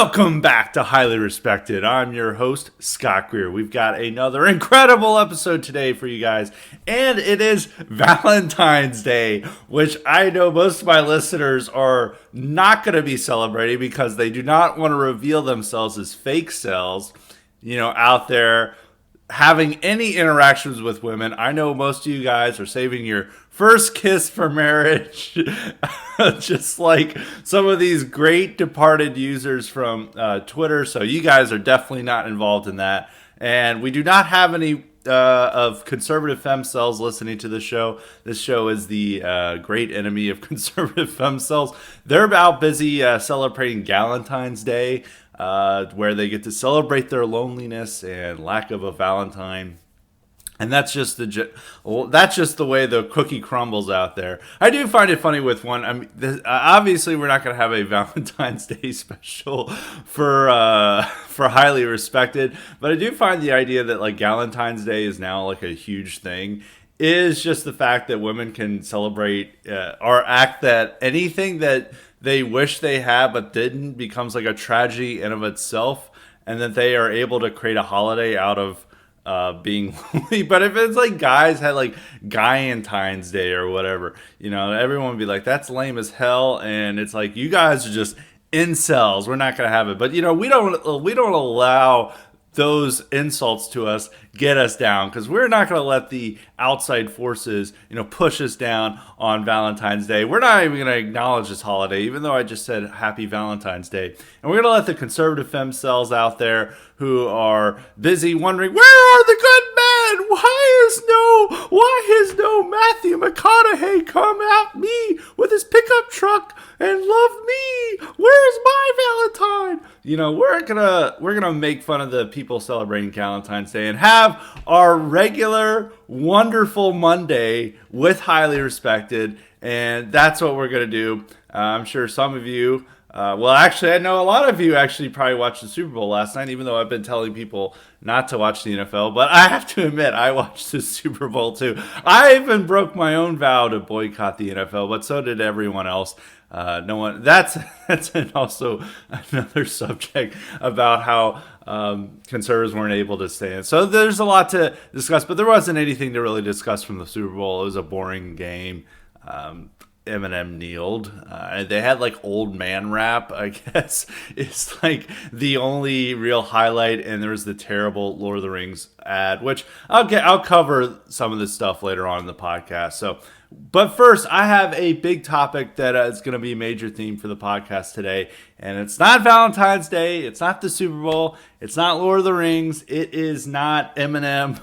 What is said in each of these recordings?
Welcome back to Highly Respected. I'm your host, Scott Greer. We've got another incredible episode today for you guys, and it is Valentine's Day, which I know most of my listeners are not going to be celebrating because they do not want to reveal themselves as fake selves, out there having any interactions with women. I know most of you guys are saving your first kiss for marriage, just like some of these great departed users from Twitter. So you guys are definitely not involved in that. And we do not have any of conservative femcells listening to the show. This show is the great enemy of conservative femcells. They're about busy celebrating Valentine's Day, where they get to celebrate their loneliness and lack of a Valentine. And that's just the way the cookie crumbles out there. I do find it funny with one. I mean, obviously we're not going to have a Valentine's Day special for Highly Respected, but I do find the idea that like Valentine's Day is now like a huge thing is just the fact that women can celebrate or act that anything that they wish they had but didn't becomes like a tragedy in of itself, and that they are able to create a holiday out of being lonely. But if it's like guys had like Valentine's Day or whatever, everyone would be like, that's lame as hell. And it's like, you guys are just incels. We're not going to have it. But we don't allow those insults to us get us down, because we're not going to let the outside forces, push us down on Valentine's Day. We're not even going to acknowledge this holiday, even though I just said Happy Valentine's Day. And we're going to let the conservative femcells out there who are busy wondering, where are the good men? Why has no Matthew McConaughey come at me with his pickup truck and love me? Where's my Valentine? We're gonna make fun of the people celebrating Valentine's Day and have our regular wonderful Monday with Highly Respected, and that's what we're gonna do. I'm sure some of you, actually, I know a lot of you actually probably watched the Super Bowl last night, even though I've been telling people not to watch the NFL. But I have to admit, I watched the Super Bowl too. I even broke my own vow to boycott the NFL, but so did everyone else. No one. That's also another subject about how conservatives weren't able to stand. So there's a lot to discuss, but there wasn't anything to really discuss from the Super Bowl. It was a boring game. Eminem kneeled. They had like old man rap, I guess. It's like the only real highlight, and there was the terrible Lord of the Rings ad, which I'll cover some of this stuff later on in the podcast. So, but first, I have a big topic that is going to be a major theme for the podcast today, and it's not Valentine's Day, it's not the Super Bowl, it's not Lord of the Rings, it is not Eminem.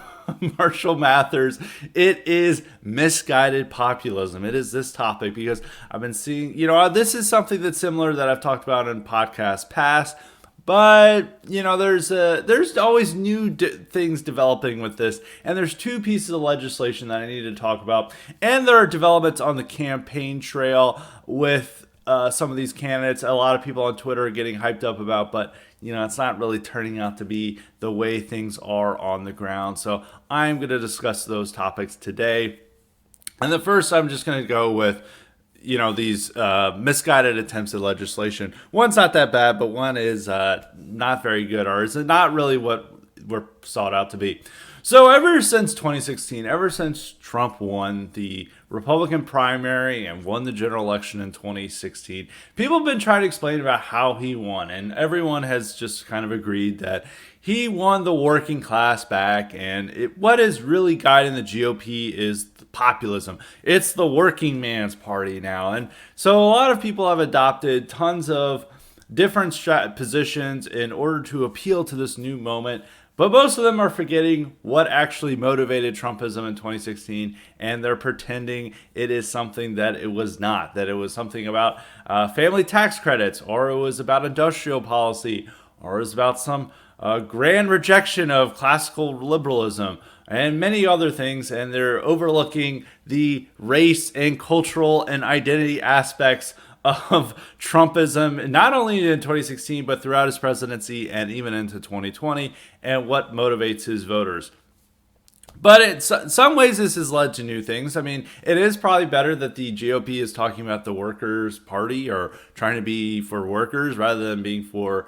Marshall Mathers. It is misguided populism. It is this topic because I've been seeing, this is something that's similar that I've talked about in podcasts past, but there's always new things developing with this, and there's two pieces of legislation that I need to talk about, and there are developments on the campaign trail with some of these candidates. A lot of people on Twitter are getting hyped up about, but it's not really turning out to be the way things are on the ground. So I'm going to discuss those topics today. And the first, I'm just going to go with, these misguided attempts at legislation. One's not that bad, but one is not very good, or is not really what we're sought out to be. So ever since 2016, ever since Trump won the Republican primary and won the general election in 2016, people have been trying to explain about how he won. And everyone has just kind of agreed that he won the working class back. And what is really guiding the GOP is populism. It's the working man's party now. And so a lot of people have adopted tons of different positions in order to appeal to this new moment. But most of them are forgetting what actually motivated Trumpism in 2016, and they're pretending it is something that it was not, that it was something about family tax credits, or it was about industrial policy, or it was about some grand rejection of classical liberalism, and many other things, and they're overlooking the race and cultural and identity aspects of Trumpism, not only in 2016, but throughout his presidency and even into 2020, and what motivates his voters. But in some ways, this has led to new things. I mean, it is probably better that the GOP is talking about the workers' party or trying to be for workers rather than being for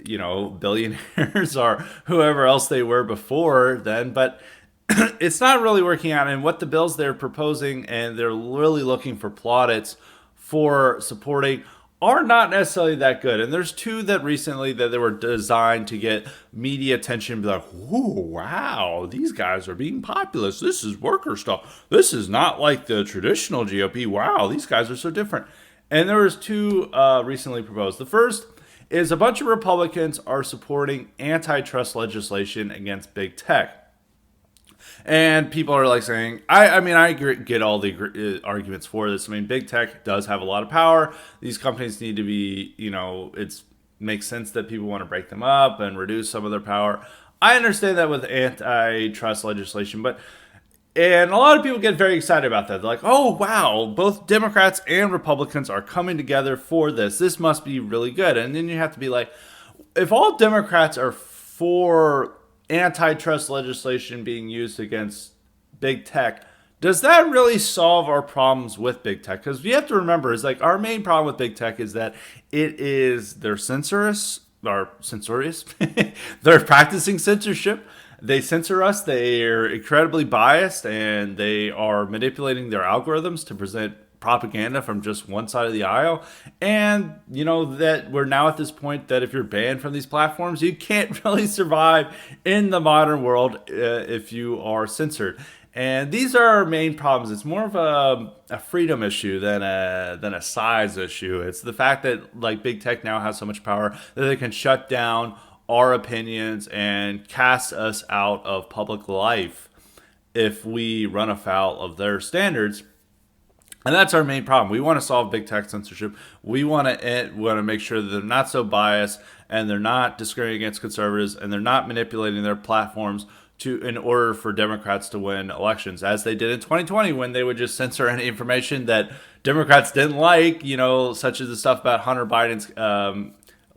billionaires or whoever else they were before then. But it's not really working out. And what the bills they're proposing and they're really looking for plaudits for supporting are not necessarily that good. And there's two that recently that they were designed to get media attention, be like, "Whoa, wow, these guys are being populist. This is worker stuff. This is not like the traditional GOP. Wow, these guys are so different." And there was two recently proposed. The first is a bunch of Republicans are supporting antitrust legislation against big tech. And people are like saying, I get all the arguments for this. I mean, big tech does have a lot of power. These companies need to be, it makes sense that people want to break them up and reduce some of their power. I understand that with antitrust legislation, and a lot of people get very excited about that. They're like, oh, wow, both Democrats and Republicans are coming together for this. This must be really good. And then you have to be like, if all Democrats are for antitrust legislation being used against big tech, does that really solve our problems with big tech? Because you have to remember, is like our main problem with big tech is that they're censorious, they're practicing censorship. They censor us. They are incredibly biased, and they are manipulating their algorithms to present propaganda from just one side of the aisle. And that we're now at this point that if you're banned from these platforms, you can't really survive in the modern world if you are censored. And these are our main problems. It's more of a freedom issue than a size issue. It's the fact that like big tech now has so much power that they can shut down our opinions and cast us out of public life if we run afoul of their standards. And that's our main problem. We want to solve big tech censorship. We want to make sure that they're not so biased and they're not discriminating against conservatives and they're not manipulating their platforms in order for Democrats to win elections, as they did in 2020 when they would just censor any information that Democrats didn't like, such as the stuff about Hunter Biden's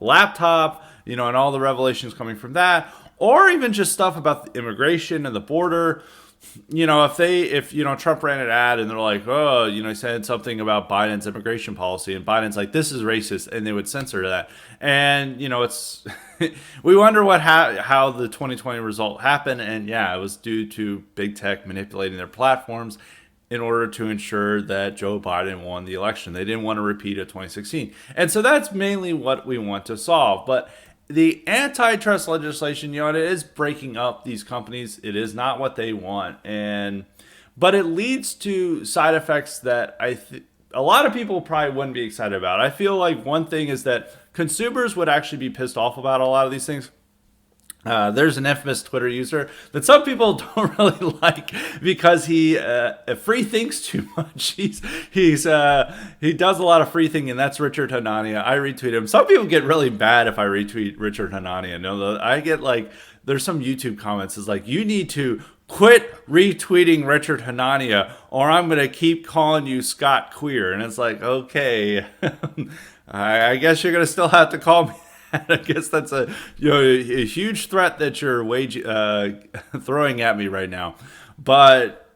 laptop, and all the revelations coming from that, or even just stuff about the immigration and the border. If Trump ran an ad and they're like, oh, he said something about Biden's immigration policy, and Biden's like, this is racist, and they would censor that. And it's we wonder how the 2020 result happened, and yeah, it was due to big tech manipulating their platforms in order to ensure that Joe Biden won the election. They didn't want to repeat of 2016, and so that's mainly what we want to solve. But the antitrust legislation, it is breaking up these companies. It is not what they want, but it leads to side effects that a lot of people probably wouldn't be excited about. I feel like one thing is that consumers would actually be pissed off about a lot of these things. There's an infamous Twitter user that some people don't really like because he free thinks too much. He does a lot of free thinking, and that's Richard Hanania. I retweet him. Some people get really bad if I retweet Richard Hanania. No, I get there's some YouTube comments is like, you need to quit retweeting Richard Hanania or I'm going to keep calling you Scott Queer. And it's like, okay, I guess you're going to still have to call me. I guess that's a huge threat that you're throwing at me right now. But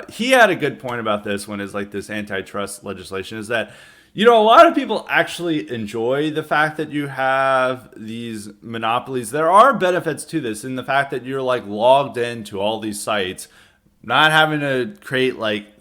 he had a good point about this when it's like this antitrust legislation is that, a lot of people actually enjoy the fact that you have these monopolies. There are benefits to this in the fact that you're logged into all these sites, not having to create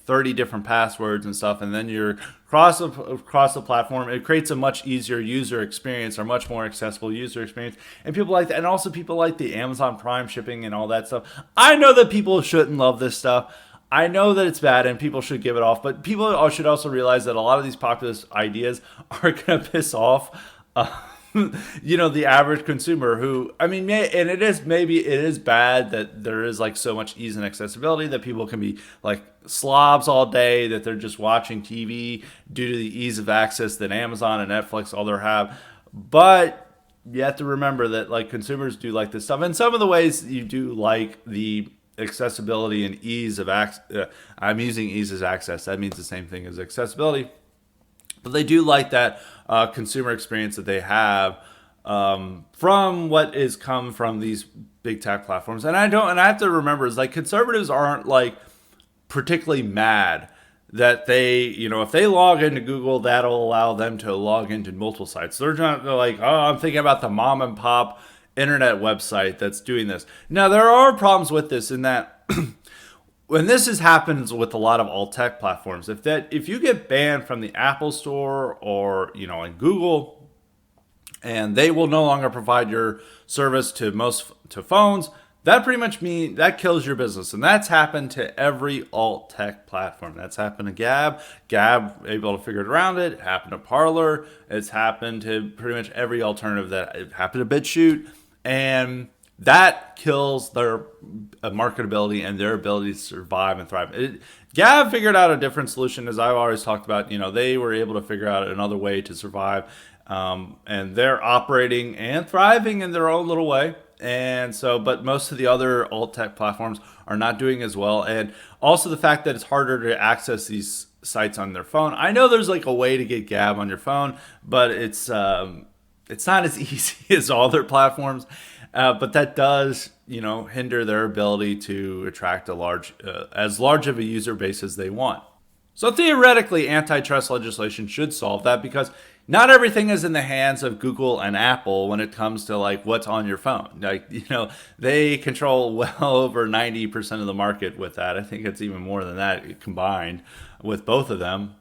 30 different passwords and stuff, and then you're across the platform. It creates a much easier user experience or much more accessible user experience. And people like that. And also people like the Amazon Prime shipping and all that stuff. I know that people shouldn't love this stuff. I know that it's bad and people should give it off. But people should also realize that a lot of these populist ideas are going to piss off the average consumer who, and it is bad that there is so much ease and accessibility that people can be slobs all day, that they're just watching TV due to the ease of access that Amazon and Netflix all there have. But you have to remember that consumers do like this stuff. And some of the ways you do like the accessibility and ease of access, I'm using ease as access. That means the same thing as accessibility. But they do like that consumer experience that they have from what is come from these big tech platforms. And I have to remember is conservatives aren't particularly mad that if they log into Google, that'll allow them to log into multiple sites. They're not like, oh, I'm thinking about the mom and pop internet website that's doing this. Now, there are problems with this in that when happens with a lot of alt tech platforms, if you get banned from the Apple Store or in Google, and they will no longer provide your service to phones, that pretty much means that kills your business. And that's happened to every alt tech platform. That's happened to Gab able to figure it around it happened to Parler. It's happened to pretty much every alternative. That it happened to BitChute. And that kills their marketability and their ability to survive and thrive. Gab figured out a different solution, as I've always talked about. They were able to figure out another way to survive. And they're operating and thriving in their own little way. And so, but most of the other alt tech platforms are not doing as well. And also the fact that it's harder to access these sites on their phone. I know there's like a way to get Gab on your phone, but it's not as easy as all their platforms. But that does, hinder their ability to attract as large of a user base as they want. So theoretically, antitrust legislation should solve that, because not everything is in the hands of Google and Apple when it comes to like what's on your phone. They control well over 90% of the market with that. I think it's even more than that combined with both of them.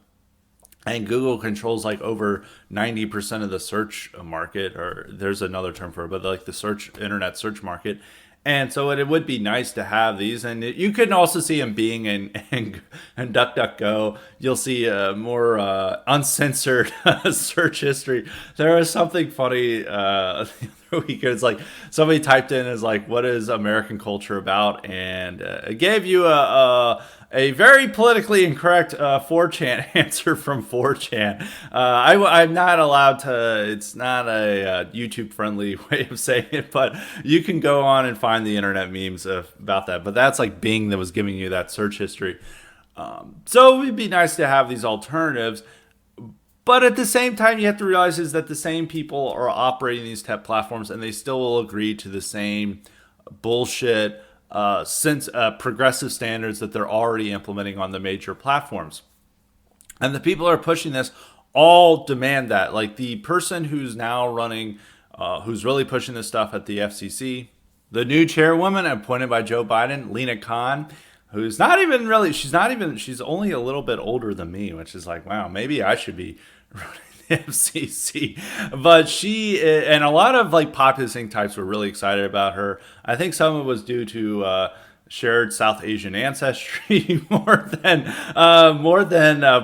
And Google controls like over 90% of the search market, or there's another term for it, but like the internet search market. And so it would be nice to have these. And you can also see them being in DuckDuckGo. You'll see a more uncensored search history. There was something funny the other week. It's like somebody typed in is like, what is American culture about? And it gave you a very politically incorrect 4chan answer from 4chan. I'm not allowed to, it's not a YouTube friendly way of saying it, but you can go on and find the internet memes about that. But that's like Bing that was giving you that search history. So it'd be nice to have these alternatives. But at the same time, you have to realize is that the same people are operating these tech platforms, and they still will agree to the same bullshit since progressive standards that they're already implementing on the major platforms. And the people who are pushing this all demand that. Like the person who's now running, who's really pushing this stuff at the FCC, the new chairwoman appointed by Joe Biden, Lena Khan, who's not even really, she's only a little bit older than me, which is like, wow, maybe I should be running the FCC. But she, and a lot of like populist think types were really excited about her. I think some of it was due to shared South Asian ancestry more than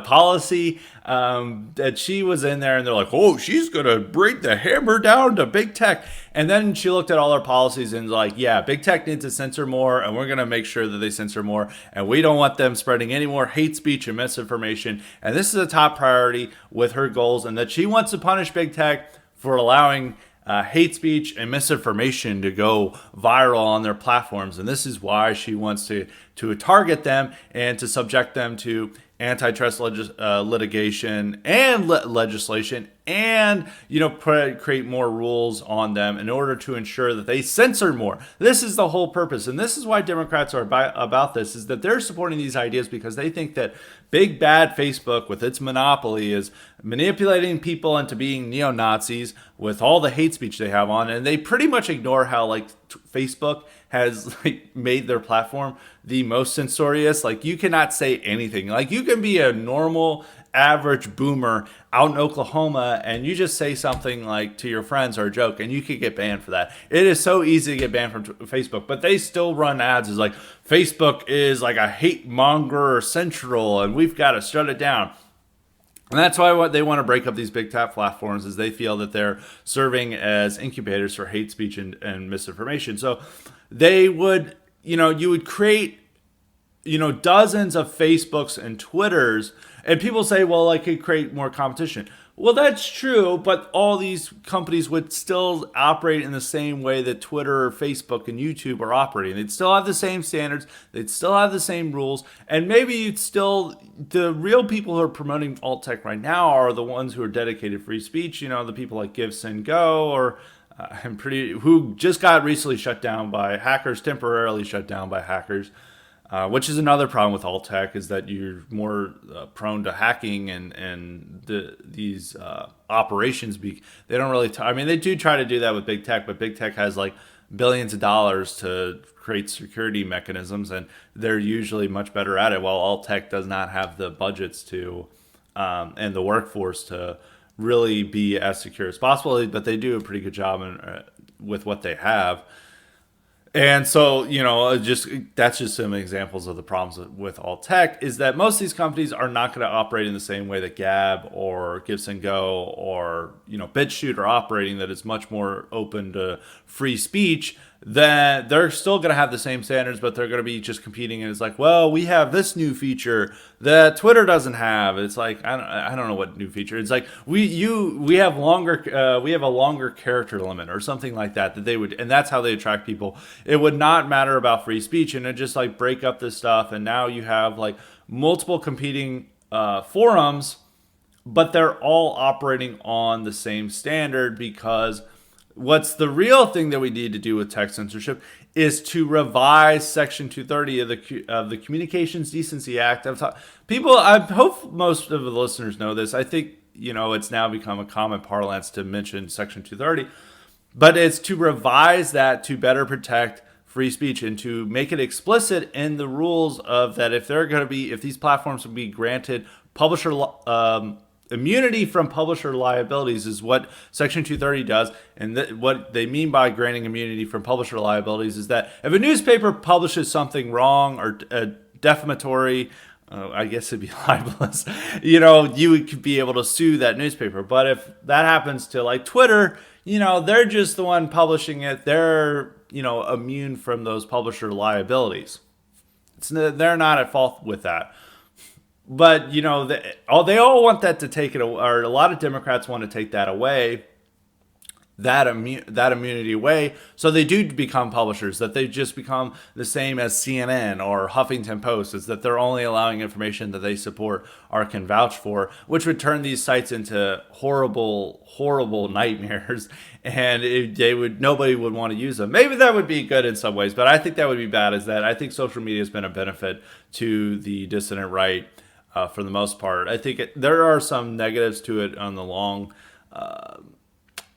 policy. That she was in there, and they're like, oh, she's gonna bring the hammer down to big tech. And then she looked at all her policies and like, yeah, big tech needs to censor more, and we're gonna make sure that they censor more, and we don't want them spreading any more hate speech and misinformation. And this is a top priority with her goals, and that she wants to punish big tech for allowing hate speech and misinformation to go viral on their platforms. And this is why she wants to target them and to subject them to antitrust litigation and legislation, and create more rules on them in order to ensure that they censor more. This is the whole purpose, and this is why Democrats are about this, is that they're supporting these ideas because they think that big bad Facebook with its monopoly is manipulating people into being neo-Nazis with all the hate speech they have on, and they pretty much ignore how Facebook has made their platform the most censorious. Like, you cannot say anything. Like, you can be a normal average boomer out in Oklahoma and you just say something like to your friends or a joke, and you could get banned for that. It is so easy to get banned from Facebook, but they still run ads as like Facebook is like a hate monger central and we've got to shut it down. And that's why what they want to break up these big tech platforms is they feel that they're serving as incubators for hate speech and misinformation. So they would, you would create, dozens of Facebooks and Twitters, and people say, well, I could create more competition. Well, that's true, but all these companies would still operate in the same way that Twitter or Facebook and YouTube are operating. They'd still have the same standards. They'd still have the same rules. And maybe the real people who are promoting alt tech right now are the ones who are dedicated to free speech. The people like Give, Send, Go, or who just got recently shut down by hackers, temporarily shut down by hackers. which is another problem with alt tech, is that you're more prone to hacking and these operations. They don't really. I mean, they do try to do that with big tech, but big tech has like billions of dollars to create security mechanisms, and they're usually much better at it. While alt tech does not have the budgets to and the workforce to really be as secure as possible, but they do a pretty good job with what they have. And so, just that's just some examples of the problems with alt tech, is that most of these companies are not going to operate in the same way that Gab or Gibson Go or BitChute are operating. That is much more open to free speech. Then they're still going to have the same standards, but they're going to be just competing. And it's like, well, we have this new feature that Twitter doesn't have. It's like I don't know what new feature. It's like we have a longer character limit or something like that they would, and that's how they attract people. It would not matter about free speech, and it just like break up this stuff. And now you have like multiple competing forums, but they're all operating on the same standard, because what's the real thing that we need to do with tech censorship is to revise Section 230 of the Communications Decency Act. I hope most of the listeners know this. I think it's now become a common parlance to mention Section 230, but it's to revise that to better protect free speech and to make it explicit in the rules of that if these platforms will be granted publisher immunity from publisher liabilities, is what Section 230 does. And what they mean by granting immunity from publisher liabilities is that if a newspaper publishes something wrong or defamatory, I guess it'd be libelous, you could be able to sue that newspaper. But if that happens to like Twitter, they're just the one publishing it. They're, immune from those publisher liabilities. They're not at fault with that. But they all want that to take it, or a lot of Democrats want to take that away, that immunity away, so they do become publishers. That they just become the same as CNN or Huffington Post, is that they're only allowing information that they support or can vouch for, which would turn these sites into horrible, horrible nightmares, and nobody would want to use them. Maybe that would be good in some ways, but I think that would be bad. Is that I think social media has been a benefit to the dissident right. For the most part, I think there are some negatives to it on the long,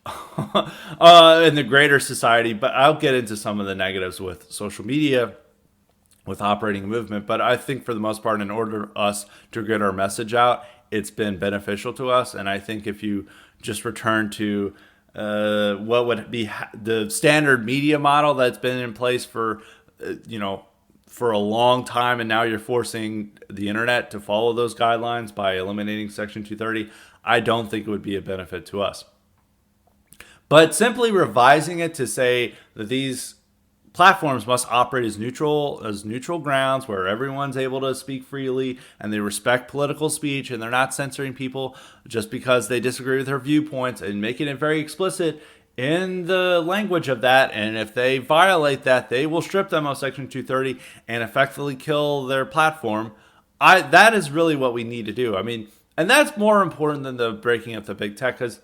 in the greater society. But I'll get into some of the negatives with social media, with operating a movement. But I think for the most part, in order for us to get our message out, it's been beneficial to us. And I think if you just return to what would be the standard media model that's been in place for for a long time, and now you're forcing the internet to follow those guidelines by eliminating Section 230, I don't think it would be a benefit to us. But simply revising it to say that these platforms must operate as neutral grounds where everyone's able to speak freely and they respect political speech and they're not censoring people just because they disagree with their viewpoints, and making it very explicit in the language of that. And if they violate that, they will strip them of Section 230 and effectively kill their platform. That is really what we need to do. I mean, and that's more important than the breaking up the big tech, because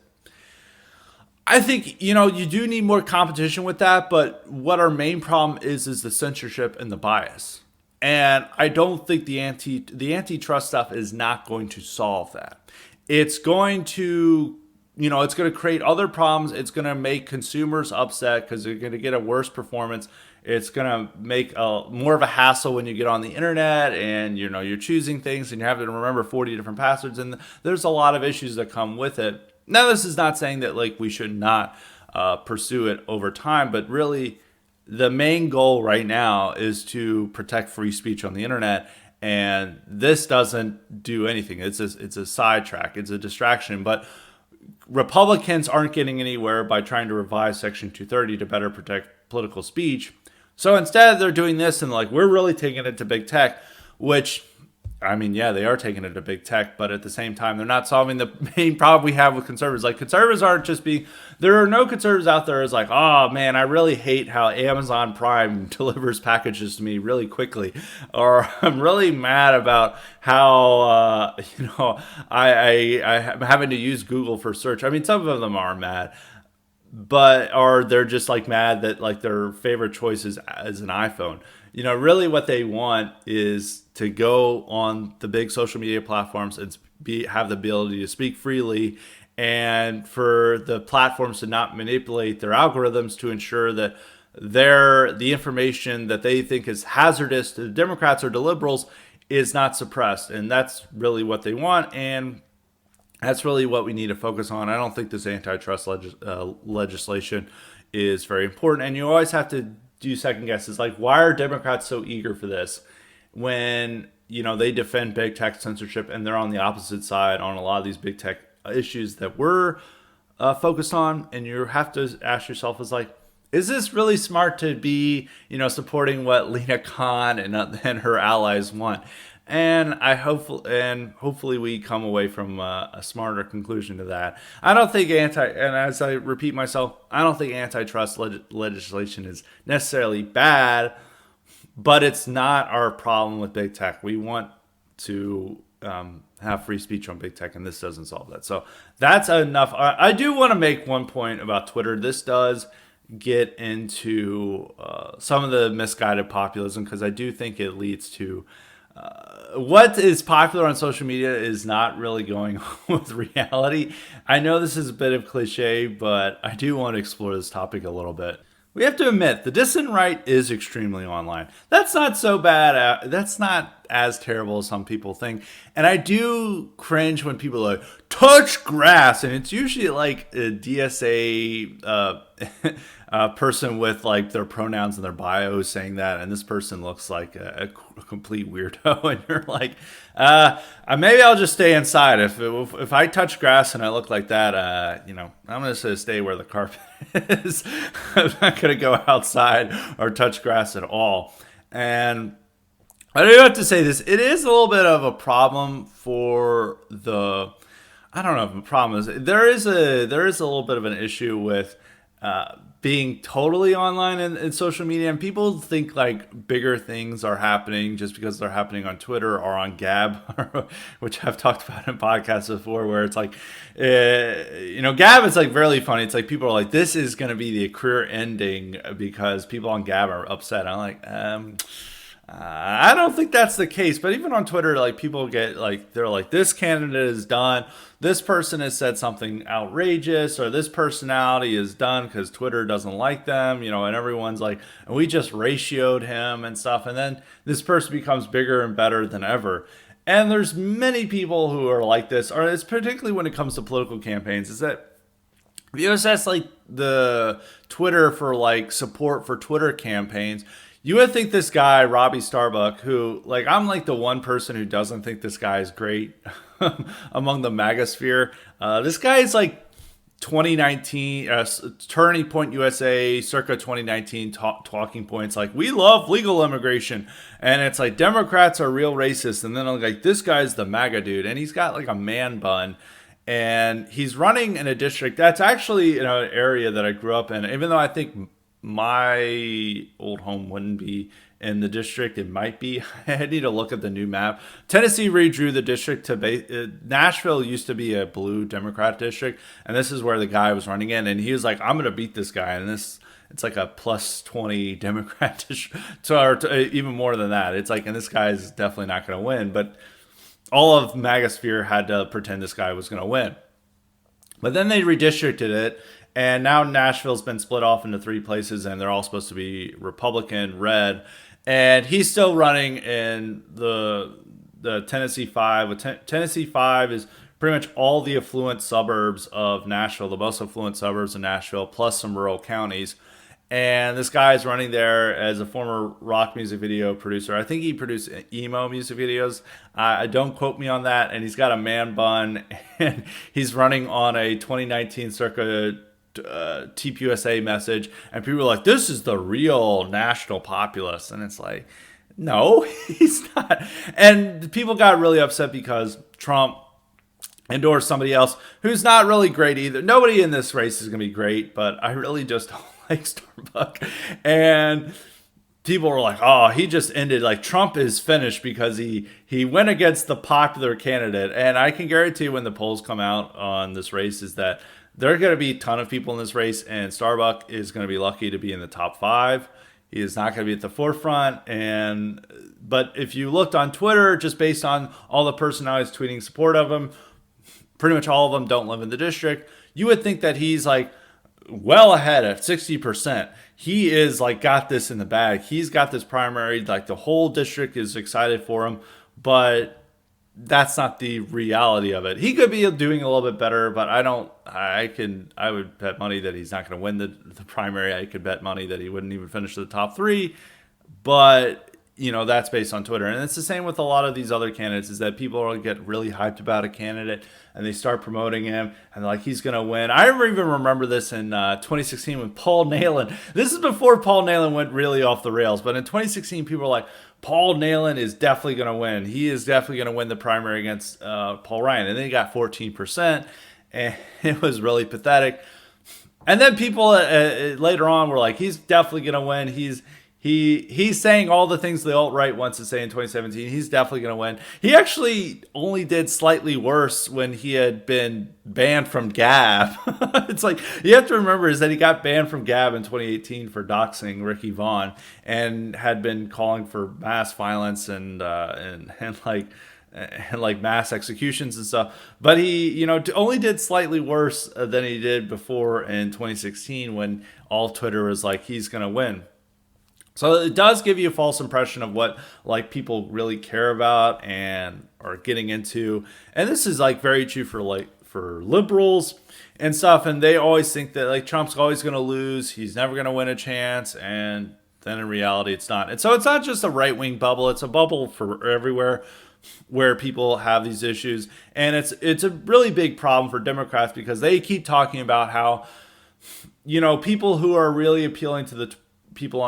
I think, you do need more competition with that. But what our main problem is the censorship and the bias. And I don't think the antitrust stuff is not going to solve that. It's going to it's going to create other problems. It's going to make consumers upset because they're going to get a worse performance. It's going to make more of a hassle when you get on the internet and, you're choosing things and you're having to remember 40 different passwords. And there's a lot of issues that come with it. Now, this is not saying that we should not pursue it over time, but really the main goal right now is to protect free speech on the internet. And this doesn't do anything. It's a sidetrack. It's a distraction. But Republicans aren't getting anywhere by trying to revise Section 230 to better protect political speech. So instead, they're doing this and we're really taking it to big tech, which, I mean, yeah, they are taking it to big tech, but at the same time, they're not solving the main problem we have with conservatives. Conservatives aren't just there are no conservatives out there as oh man, I really hate how Amazon Prime delivers packages to me really quickly. Or I'm really mad about how, I'm having to use Google for search. I mean, some of them are mad. but or they're just like mad that like their favorite choice is an iPhone. Really what they want is to go on the big social media platforms and have the ability to speak freely, and for the platforms to not manipulate their algorithms to ensure that the information that they think is hazardous to the Democrats or the liberals is not suppressed. And that's really what they want. And that's really what we need to focus on. I don't think this antitrust legislation is very important. And you always have to do second guesses. Like, why are Democrats so eager for this when, they defend big tech censorship and they're on the opposite side on a lot of these big tech issues that we're focused on? And you have to ask yourself, is this really smart to be, supporting what Lena Khan and her allies want? And hopefully we come away from a smarter conclusion to that. I don't think and as I repeat myself, I don't think antitrust legislation is necessarily bad, but it's not our problem with big tech. We want to have free speech on big tech, and this doesn't solve that. So that's enough. I do want to make one point about Twitter. This does get into some of the misguided populism, because I do think it leads to what is popular on social media is not really going with reality. I know this is a bit of cliche, but I do want to explore this topic a little bit. We have to admit, the dissident right is extremely online. That's not so bad. That's not as terrible as some people think. And I do cringe when people are like, touch grass. And it's usually like a DSA person with like their pronouns in their bio saying that. And this person looks like a complete weirdo. And you're like, maybe I'll just stay inside. If I touch grass and I look like that, I'm going to stay where the carpet is. I'm not going to go outside or touch grass at all. And I do have to say this. It is a little bit of a problem for I don't know if the problem is, there is a little bit of an issue with being totally online in social media, and people think like bigger things are happening just because they're happening on Twitter or on Gab, which I've talked about in podcasts before, where it's like, Gab is like really funny. It's like people are like, this is going to be the career ending because people on Gab are upset. I'm like, I don't think that's the case. But even on Twitter, like people get like, they're like, this candidate is done. This person has said something outrageous, or this personality is done because Twitter doesn't like them, and everyone's like, and we just ratioed him and stuff. And then this person becomes bigger and better than ever. And there's many people who are like this, or it's particularly when it comes to political campaigns, is that if you assess like the Twitter for like support for Twitter campaigns, you would think this guy, Robbie Starbuck, who, like, I'm like the one person who doesn't think this guy is great among the MAGA sphere. This guy is like 2019, Turning Point USA, circa 2019 talking points. Like, we love legal immigration. And it's like, Democrats are real racist. And then I'm like, this guy's the MAGA dude. And he's got like a man bun. And he's running in a district that's actually in an area that I grew up in, even though I think my old home wouldn't be in the district. It might be. I need to look at the new map. Tennessee redrew the district to Nashville used to be a blue Democrat district, and this is where the guy was running in, and he was like, I'm going to beat this guy. And it's like a plus 20 Democrat district, or even more than that. It's like, and this guy is definitely not going to win, but all of MAGA sphere had to pretend this guy was going to win. But then they redistricted it, and now Nashville's been split off into 3 places, and they're all supposed to be Republican, red. And he's still running in the Tennessee 5. Tennessee 5 is pretty much all the affluent suburbs of Nashville, the most affluent suburbs of Nashville, plus some rural counties. And this guy is running there as a former rock music video producer. I think he produced emo music videos. Don't quote me on that. And he's got a man bun, and he's running on a 2019 circa TPUSA message, and people are like, this is the real national populist. And it's like, no, he's not. And people got really upset because Trump endorsed somebody else who's not really great either. Nobody in this race is going to be great, but I really just don't like Starbuck. And people were like, oh, he just ended, like, Trump is finished because he went against the popular candidate. And I can guarantee when the polls come out on this race is that there are going to be a ton of people in this race, and Starbuck is going to be lucky to be in the top 5. He is not going to be at the forefront. But if you looked on Twitter, just based on all the personalities tweeting support of him, pretty much all of them don't live in the district. You would think that he's like well ahead at 60%. He is like got this in the bag. He's got this primary, like the whole district is excited for him, but that's not the reality of it. He could be doing a little bit better, but I would bet money that he's not going to win the primary. I could bet money that he wouldn't even finish the top 3, but that's based on Twitter. And it's the same with a lot of these other candidates, is that people get really hyped about a candidate and they start promoting him and they're like, he's going to win. I even remember this in 2016 with Paul Nehlen. This is before Paul Nehlen went really off the rails. But in 2016, people were like, Paul Nehlen is definitely going to win. He is definitely going to win the primary against Paul Ryan. And then he got 14%. And it was really pathetic. And then people later on were like, he's definitely going to win. He's saying all the things the alt-right wants to say in 2017. He's definitely going to win. He actually only did slightly worse when he had been banned from Gab. It's like, you have to remember is that he got banned from Gab in 2018 for doxing Ricky Vaughn and had been calling for mass violence and like mass executions and stuff. But he, only did slightly worse than he did before in 2016 when all Twitter was like, he's going to win. So it does give you a false impression of what like people really care about and are getting into. And this is like very true for liberals and stuff. And they always think that like Trump's always going to lose. He's never going to win a chance. And then in reality, it's not. And so it's not just a right-wing bubble. It's a bubble for everywhere where people have these issues. And it's a really big problem for Democrats because they keep talking about how, people who are really appealing to the people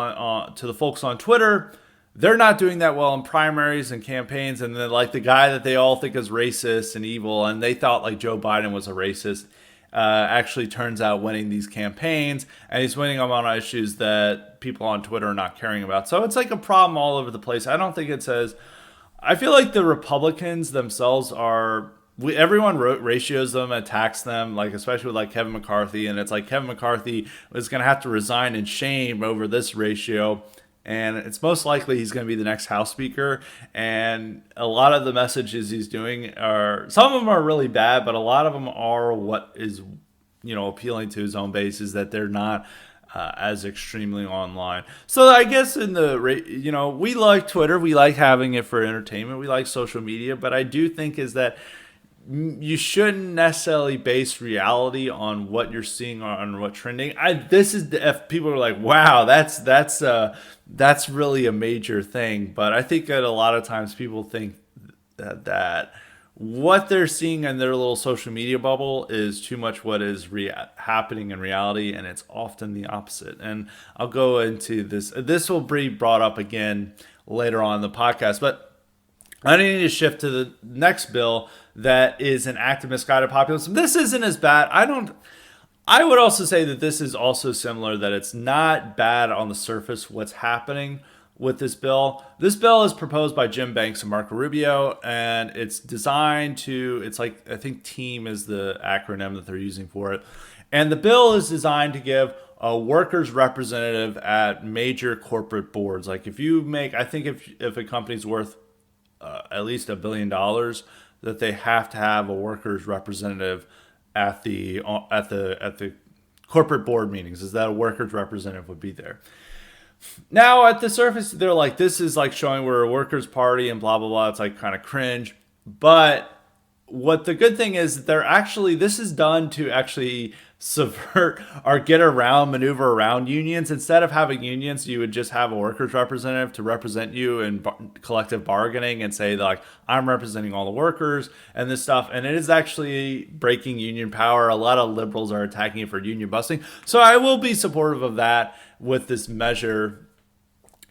to the folks on Twitter, they're not doing that well in primaries and campaigns. And then like the guy that they all think is racist and evil, and they thought like Joe Biden was a racist, actually turns out winning these campaigns, and he's winning them on issues that people on Twitter are not caring about. So it's like a problem all over the place. I don't think it says, I feel like the Republicans themselves are, everyone ratios them, attacks them, like especially with like Kevin McCarthy, and it's like Kevin McCarthy is going to have to resign in shame over this ratio, and it's most likely he's going to be the next House Speaker. And a lot of the messages he's doing some of them are really bad, but a lot of them are what is appealing to his own base, is that they're not as extremely online. So I guess in we like Twitter, we like having it for entertainment, we like social media, but I do think is that you shouldn't necessarily base reality on what you're seeing on what's trending. If people are like, wow, that's really a major thing. But I think that a lot of times people think that what they're seeing in their little social media bubble is too much what is happening in reality, and it's often the opposite. And I'll go into this. This will be brought up again later on in the podcast, but I need to shift to the next bill that is an act of misguided populism. This isn't as bad. I would also say that this is also similar, that it's not bad on the surface what's happening with this bill. This bill is proposed by Jim Banks and Marco Rubio, and it's designed to, it's like, I think TEAM is the acronym that they're using for it. And the bill is designed to give a workers representative at major corporate boards. Like if you make, I think if a company's worth at least $1 billion, that they have to have a workers representative at the corporate board meetings, is that a workers representative would be there. Now at the surface, they're like, this is like showing we're a workers party and blah, blah, blah. It's like kind of cringe. But what the good thing is, this is done to actually subvert or maneuver around unions. Instead of having unions, you would just have a workers representative to represent you in collective bargaining and say like, I'm representing all the workers and this stuff. And it is actually breaking union power. A lot of liberals are attacking it for union busting. So I will be supportive of that with this measure,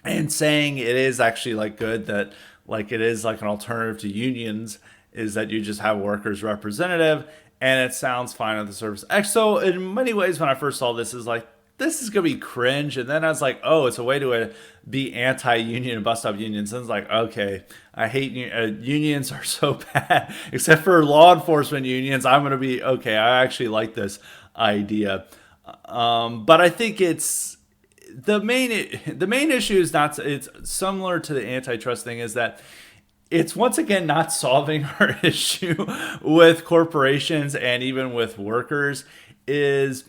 and saying it is actually like good that like it is like an alternative to unions, is that you just have a workers representative, and it sounds fine on the surface. So in many ways, when I first saw this, is like, this is going to be cringe. And then I was like, oh, it's a way to be anti-union and bust up unions. And it's like, okay, I hate unions are so bad, except for law enforcement unions. I'm going to be, okay, I actually like this. idea. But I think it's the main issue is not, it's similar to the antitrust thing, is that it's once again not solving our issue with corporations and even with workers. Is,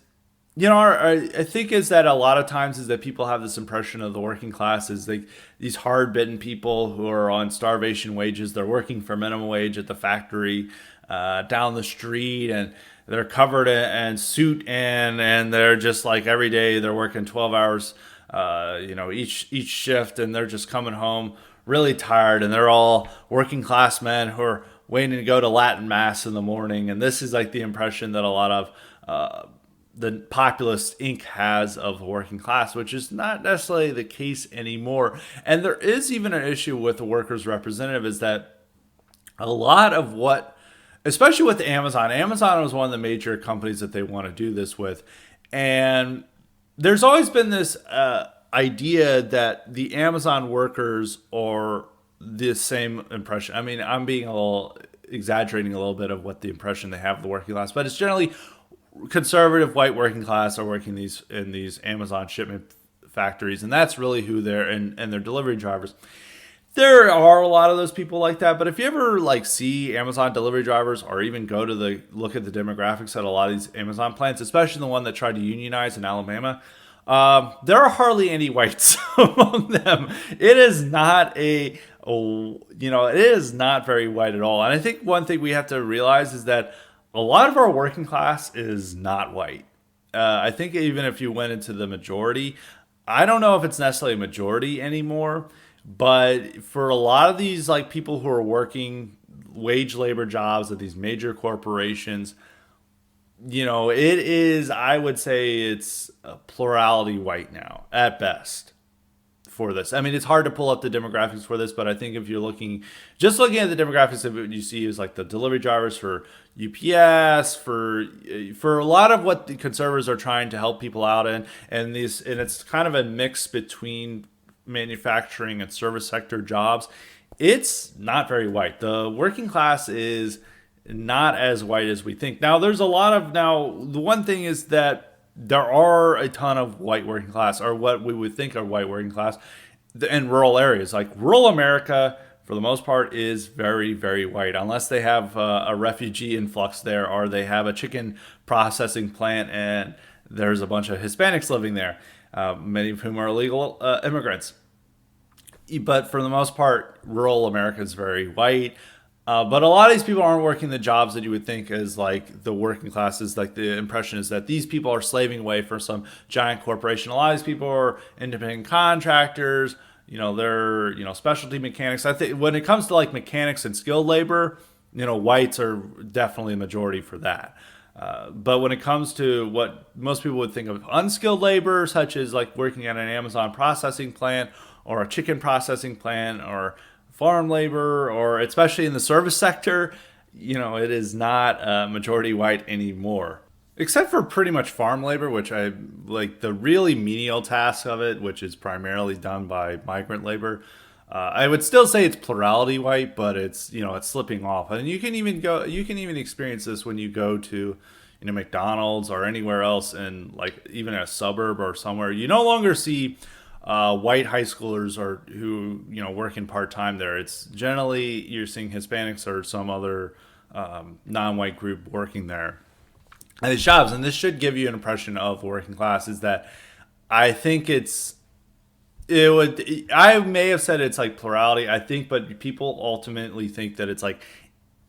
I think is that a lot of times is that people have this impression of the working class as like these hard bitten people who are on starvation wages. They're working for minimum wage at the factory down the street, and they're covered in soot, and they're just like every day they're working 12 hours, each shift, and they're just coming home really tired, and they're all working class men who are waiting to go to Latin mass in the morning. And this is like the impression that a lot of the populist Inc. has of the working class, which is not necessarily the case anymore. And there is even an issue with the workers' representative, is that a lot of what, especially with Amazon was one of the major companies that they want to do this with. And there's always been this idea that the Amazon workers are the same impression. I mean, I'm being a little exaggerating a little bit of what the impression they have of the working class, but it's generally conservative white working class are working in these Amazon shipment factories, and that's really who they're, and their delivery drivers. There are a lot of those people like that, but if you ever like see Amazon delivery drivers, or even go to look at the demographics at a lot of these Amazon plants, especially the one that tried to unionize in Alabama, there are hardly any whites among them. It is not it is not very white at all. And I think one thing we have to realize is that a lot of our working class is not white. I think even if you went into the majority, I don't know if it's necessarily a majority anymore, but for a lot of these like people who are working wage labor jobs at these major corporations, it is, I would say it's a plurality white now at best for this. I mean, it's hard to pull up the demographics for this, but I think if you're looking at the demographics of what you see is like the delivery drivers for UPS, for a lot of what the conservatives are trying to help people out in, and it's kind of a mix between manufacturing and service sector jobs. It's not very white. The working class is not as white as we think. Now, the one thing is that there are a ton of white working class, or what we would think are white working class, in rural areas. Like rural America, for the most part, is very, very white, unless they have a refugee influx there, or they have a chicken processing plant and there's a bunch of Hispanics living there, many of whom are illegal immigrants. But for the most part, rural America is very white. But a lot of these people aren't working the jobs that you would think is like the working classes. Like the impression is that these people are slaving away for some giant corporation. A lot of these people are independent contractors. They're specialty mechanics. I think when it comes to like mechanics and skilled labor, whites are definitely a majority for that. But when it comes to what most people would think of unskilled labor, such as like working at an Amazon processing plant or a chicken processing plant or farm labor, or especially in the service sector, it is not majority white anymore. Except for pretty much farm labor, which I like the really menial task of it, which is primarily done by migrant labor. I would still say it's plurality white, but it's it's slipping off. And you can even experience this when you go to McDonald's or anywhere else, and like even a suburb or somewhere. You no longer see white high schoolers or who working part time there. It's generally you're seeing Hispanics or some other non-white group working there at these jobs. And this should give you an impression of the working class. Is that I think I may have said it's like plurality, I think, but people ultimately think that it's like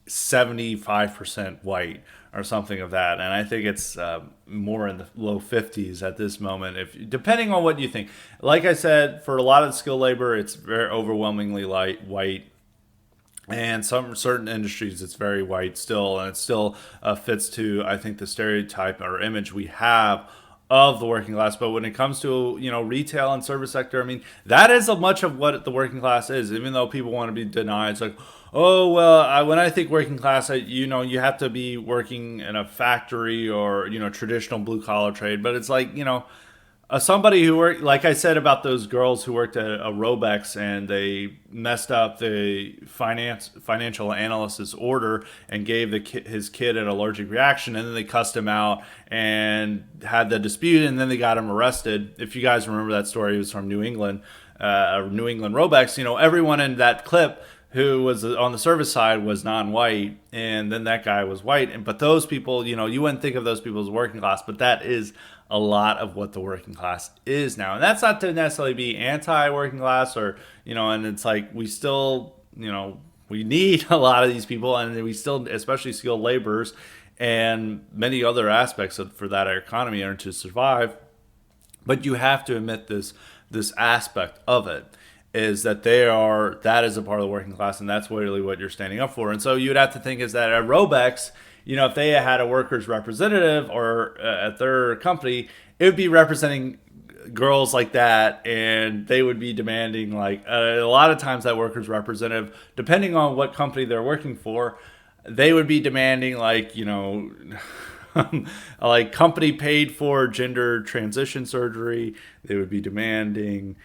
75% white or something of that, and I think it's more in the low 50s at this moment, if depending on what you think. Like I said, for a lot of skilled labor, it's very overwhelmingly white, and some certain industries it's very white still, and it still fits to, I think, the stereotype or image we have of the working class. But when it comes to retail and service sector, I mean, that is much of what the working class is. Even though people want to be denied, it's like, oh well, when I think working class, you have to be working in a factory or traditional blue collar trade. But it's like somebody who worked, like I said about those girls who worked at a Robex and they messed up the financial analyst's order and gave his kid an allergic reaction, and then they cussed him out and had the dispute, and then they got him arrested. If you guys remember that story, it was from New England, New England Robex. Everyone in that clip who was on the service side was non-white, and then that guy was white. But those people, you wouldn't think of those people as working class, but that is a lot of what the working class is now. And that's not to necessarily be anti-working class or, and it's like we still, we need a lot of these people, and we still, especially skilled laborers and many other aspects for that economy are to survive. But you have to admit this aspect of it is that that is a part of the working class, and that's really what you're standing up for. And so you'd have to think is that at Robex, if they had a workers representative or at their company, it would be representing girls like that, and they would be demanding like a lot of times that workers representative, depending on what company they're working for, they would be demanding like like company paid for gender transition surgery. They would be demanding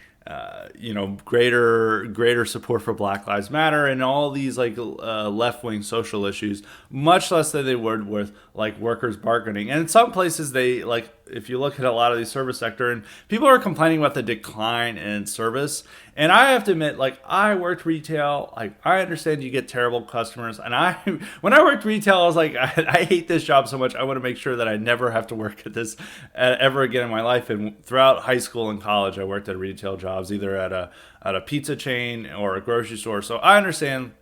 greater support for Black Lives Matter and all these like left-wing social issues, much less than they would with like workers bargaining. And in some places, they like, if you look at a lot of the service sector, and people are complaining about the decline in service. And I have to admit, like, I worked retail. Like, I understand you get terrible customers. And when I worked retail, I was like, I hate this job so much. I want to make sure that I never have to work at this ever again in my life. And throughout high school and college, I worked at retail jobs, either at a pizza chain or a grocery store. So I understand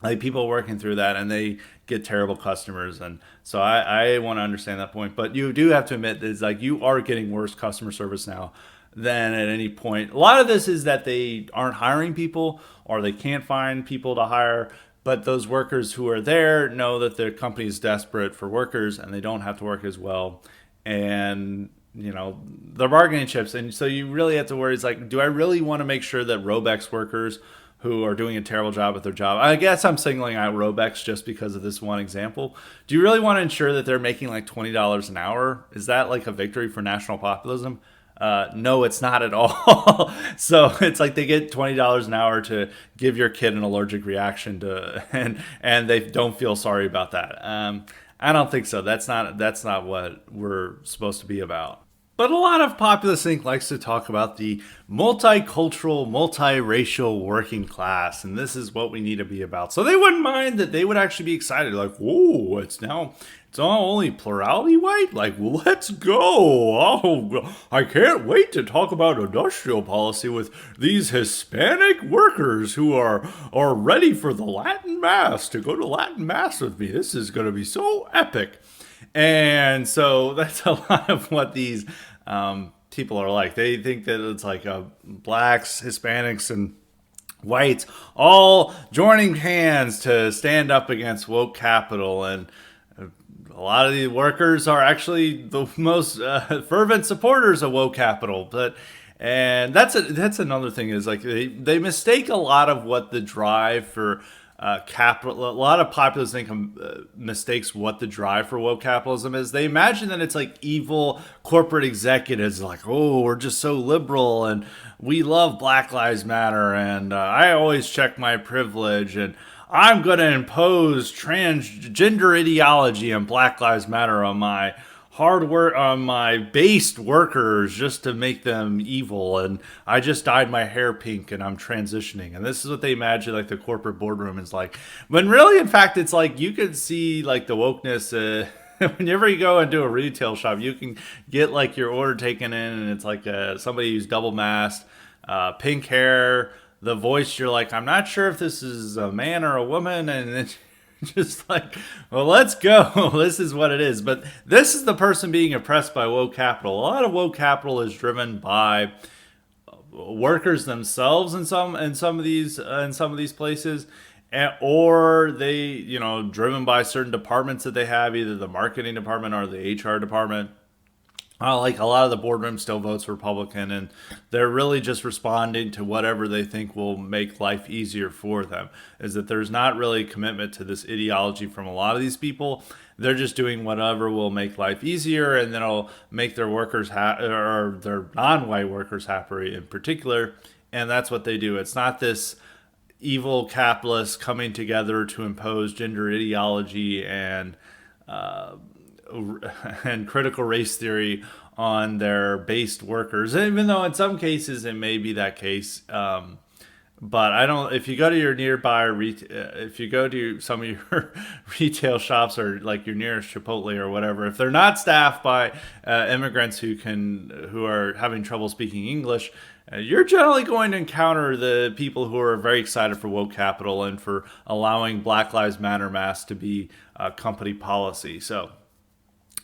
like people working through that, and they get terrible customers. And so I want to understand that point. But you do have to admit that it's like you are getting worse customer service now than at any point. A lot of this is that they aren't hiring people or they can't find people to hire. But those workers who are there know that their company is desperate for workers and they don't have to work as well. And they're bargaining chips. And so you really have to worry, it's like, do I really want to make sure that Robex workers who are doing a terrible job at their job, I guess I'm singling out Robex just because of this one example. Do you really want to ensure that they're making like $20 an hour? Is that like a victory for national populism? No, it's not at all. So it's like they get $20 an hour to give your kid an allergic reaction to, and they don't feel sorry about that. I don't think so. That's not what we're supposed to be about. But a lot of Populist Inc. likes to talk about the multicultural, multiracial working class, and this is what we need to be about. So they wouldn't mind that. They would actually be excited, like, whoa, it's all only plurality white? Like, let's go. Oh, I can't wait to talk about industrial policy with these Hispanic workers who are ready for the Latin Mass, to go to Latin Mass with me. This is going to be so epic. And so that's a lot of what these people are like. They think that it's like blacks, Hispanics, and whites all joining hands to stand up against woke capital. And a lot of the workers are actually the most fervent supporters of woke capital. And that's another thing is like they mistake a lot of what the drive for capital. A lot of populist income mistakes what the drive for woke capitalism is. They imagine that it's like evil corporate executives, like, oh, we're just so liberal and we love Black Lives Matter, and I always check my privilege, and I'm going to impose transgender ideology and Black Lives Matter on my hard work, on my based workers, just to make them evil. And I just dyed my hair pink and I'm transitioning. And this is what they imagine like the corporate boardroom is like. When really, in fact, it's like you can see like the wokeness. Whenever you go and do a retail shop, you can get like your order taken in, and it's like somebody who's double masked, pink hair, the voice. You're like, I'm not sure if this is a man or a woman, and it's just like, well, let's go. This is what it is. But this is the person being oppressed by woke capital. A lot of woke capital is driven by workers themselves in some of these places, or they driven by certain departments that they have, either the marketing department or the HR department. like a lot of the boardroom still votes Republican, and they're really just responding to whatever they think will make life easier for them. Is that there's not really a commitment to this ideology from a lot of these people. They're just doing whatever will make life easier, and then it'll make their workers or their non-white workers happy in particular. And that's what they do. It's not this evil capitalists coming together to impose gender ideology and critical race theory on their based workers, even though in some cases it may be that case. But I don't. If you go to your nearby, if you go to some of your retail shops or like your nearest Chipotle or whatever, if they're not staffed by immigrants who are having trouble speaking English, you're generally going to encounter the people who are very excited for woke capital and for allowing Black Lives Matter masks to be company policy. So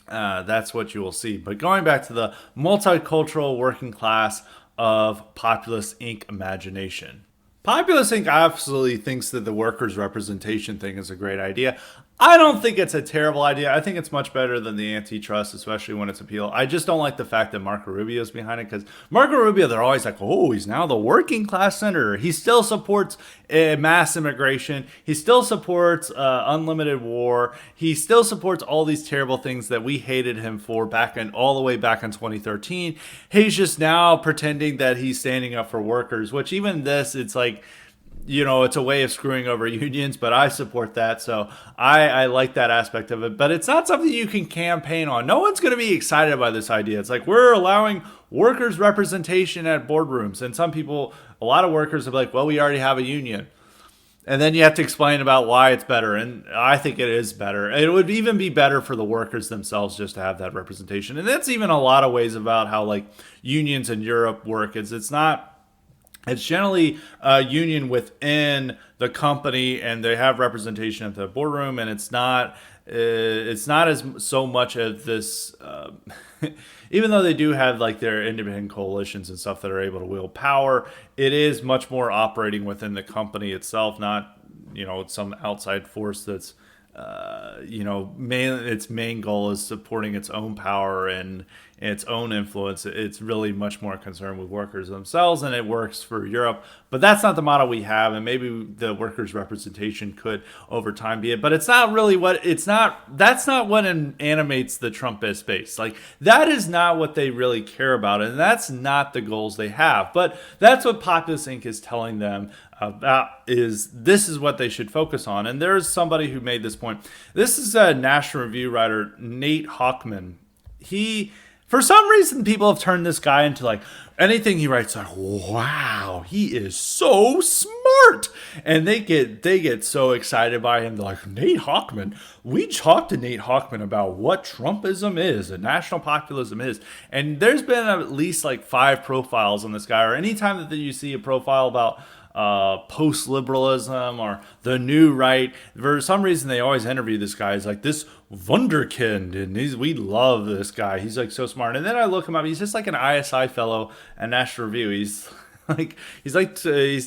that's what you will see. But going back to the multicultural working class of Populist Inc. imagination. Populist Inc. absolutely thinks that the workers' representation thing is a great idea. I don't think it's a terrible idea. I think it's much better than the antitrust, especially when it's appeal. I just don't like the fact that Marco Rubio is behind it, because Marco Rubio, they're always like, oh, he's now the working class senator. He still supports mass immigration. He still supports unlimited war. He still supports all these terrible things that we hated him for all the way back in 2013. He's just now pretending that he's standing up for workers, which even this, it's like, it's a way of screwing over unions, but I support that. So I like that aspect of it. But it's not something you can campaign on. No one's going to be excited by this idea. It's like, we're allowing workers' representation at boardrooms. And some people, a lot of workers are like, well, we already have a union. And then you have to explain about why it's better. And I think it is better. It would even be better for the workers themselves just to have that representation. And that's even a lot of ways about how like unions in Europe work. It's generally a union within the company, and they have representation at the boardroom, and it's not as so much of this. Even though they do have like their independent coalitions and stuff that are able to wield power, it is much more operating within the company itself, not some outside force that's its main goal is supporting its own power and its own influence. It's really much more concerned with workers themselves, and it works for Europe. But that's not the model we have, and maybe the workers' representation could over time be it. But it's not really that's not what animates the Trumpist base. Like, that is not what they really care about, and that's not the goals they have. But that's what Populist Inc. is telling them about, this is what they should focus on. And there's somebody who made this point. This is a National Review writer, Nate Hochman. For some reason, people have turned this guy into like anything he writes, like, wow, he is so smart. And they get so excited by him. They're like, Nate Hochman. We talked to Nate Hochman about what Trumpism is and national populism is. And there's been at least like 5 profiles on this guy, or anytime that you see a profile about post-liberalism or the new right, for some reason they always interview this guy as like this wunderkind, and we love this guy, he's like so smart. And then I look him up, he's just like an ISI fellow at National Review. He's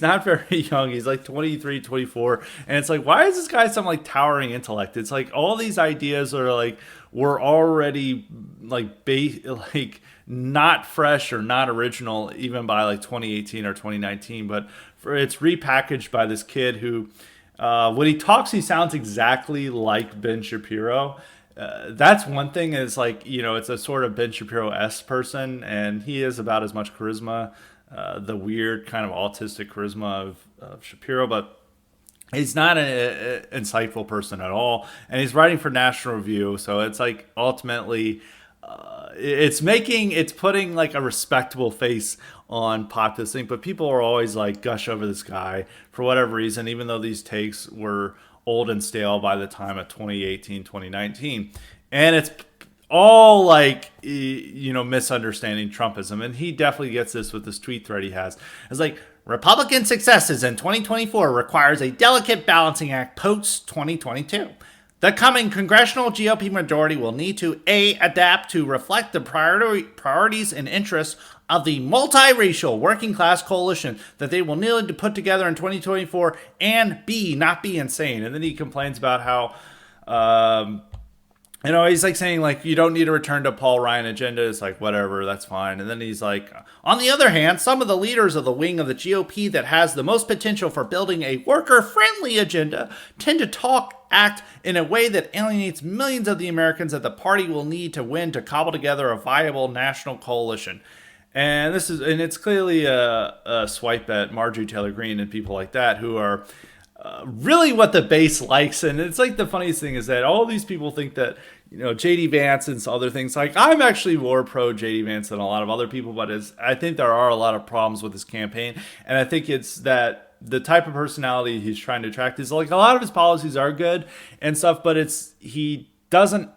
not very young. He's like 23, 24. And it's like, why is this guy some like towering intellect? It's like all these ideas are like, were already like not fresh or not original even by like 2018 or 2019, but it's repackaged by this kid who, when he talks, he sounds exactly like Ben Shapiro. That's one thing, is like, it's a sort of Ben Shapiro-esque person, and he is about as much charisma, the weird kind of autistic charisma of Shapiro, but he's not an insightful person at all. And he's writing for National Review, so it's like ultimately it's putting like a respectable face on Populist Inc. But people are always like gush over this guy for whatever reason, even though these takes were old and stale by the time of 2018, 2019. And it's all like, misunderstanding Trumpism. And he definitely gets this with this tweet thread he has. It's like, Republican successes in 2024 requires a delicate balancing act post 2022. The coming congressional GOP majority will need to A, adapt to reflect the priorities and interests of the multiracial working class coalition that they will need to put together in 2024, and B, not be insane. And then he complains about how he's like saying like you don't need to return to Paul Ryan agenda. It's like whatever, that's fine. And then he's like, on the other hand, some of the leaders of the wing of the GOP that has the most potential for building a worker-friendly agenda tend to act in a way that alienates millions of the Americans that the party will need to win to cobble together a viable national coalition. And it's clearly a swipe at Marjorie Taylor Greene and people like that who are really what the base likes. And it's like the funniest thing is that all these people think that, JD Vance and other things. Like, I'm actually more pro JD Vance than a lot of other people, but I think there are a lot of problems with his campaign. And I think it's that the type of personality he's trying to attract is like a lot of his policies are good and stuff, but he doesn't.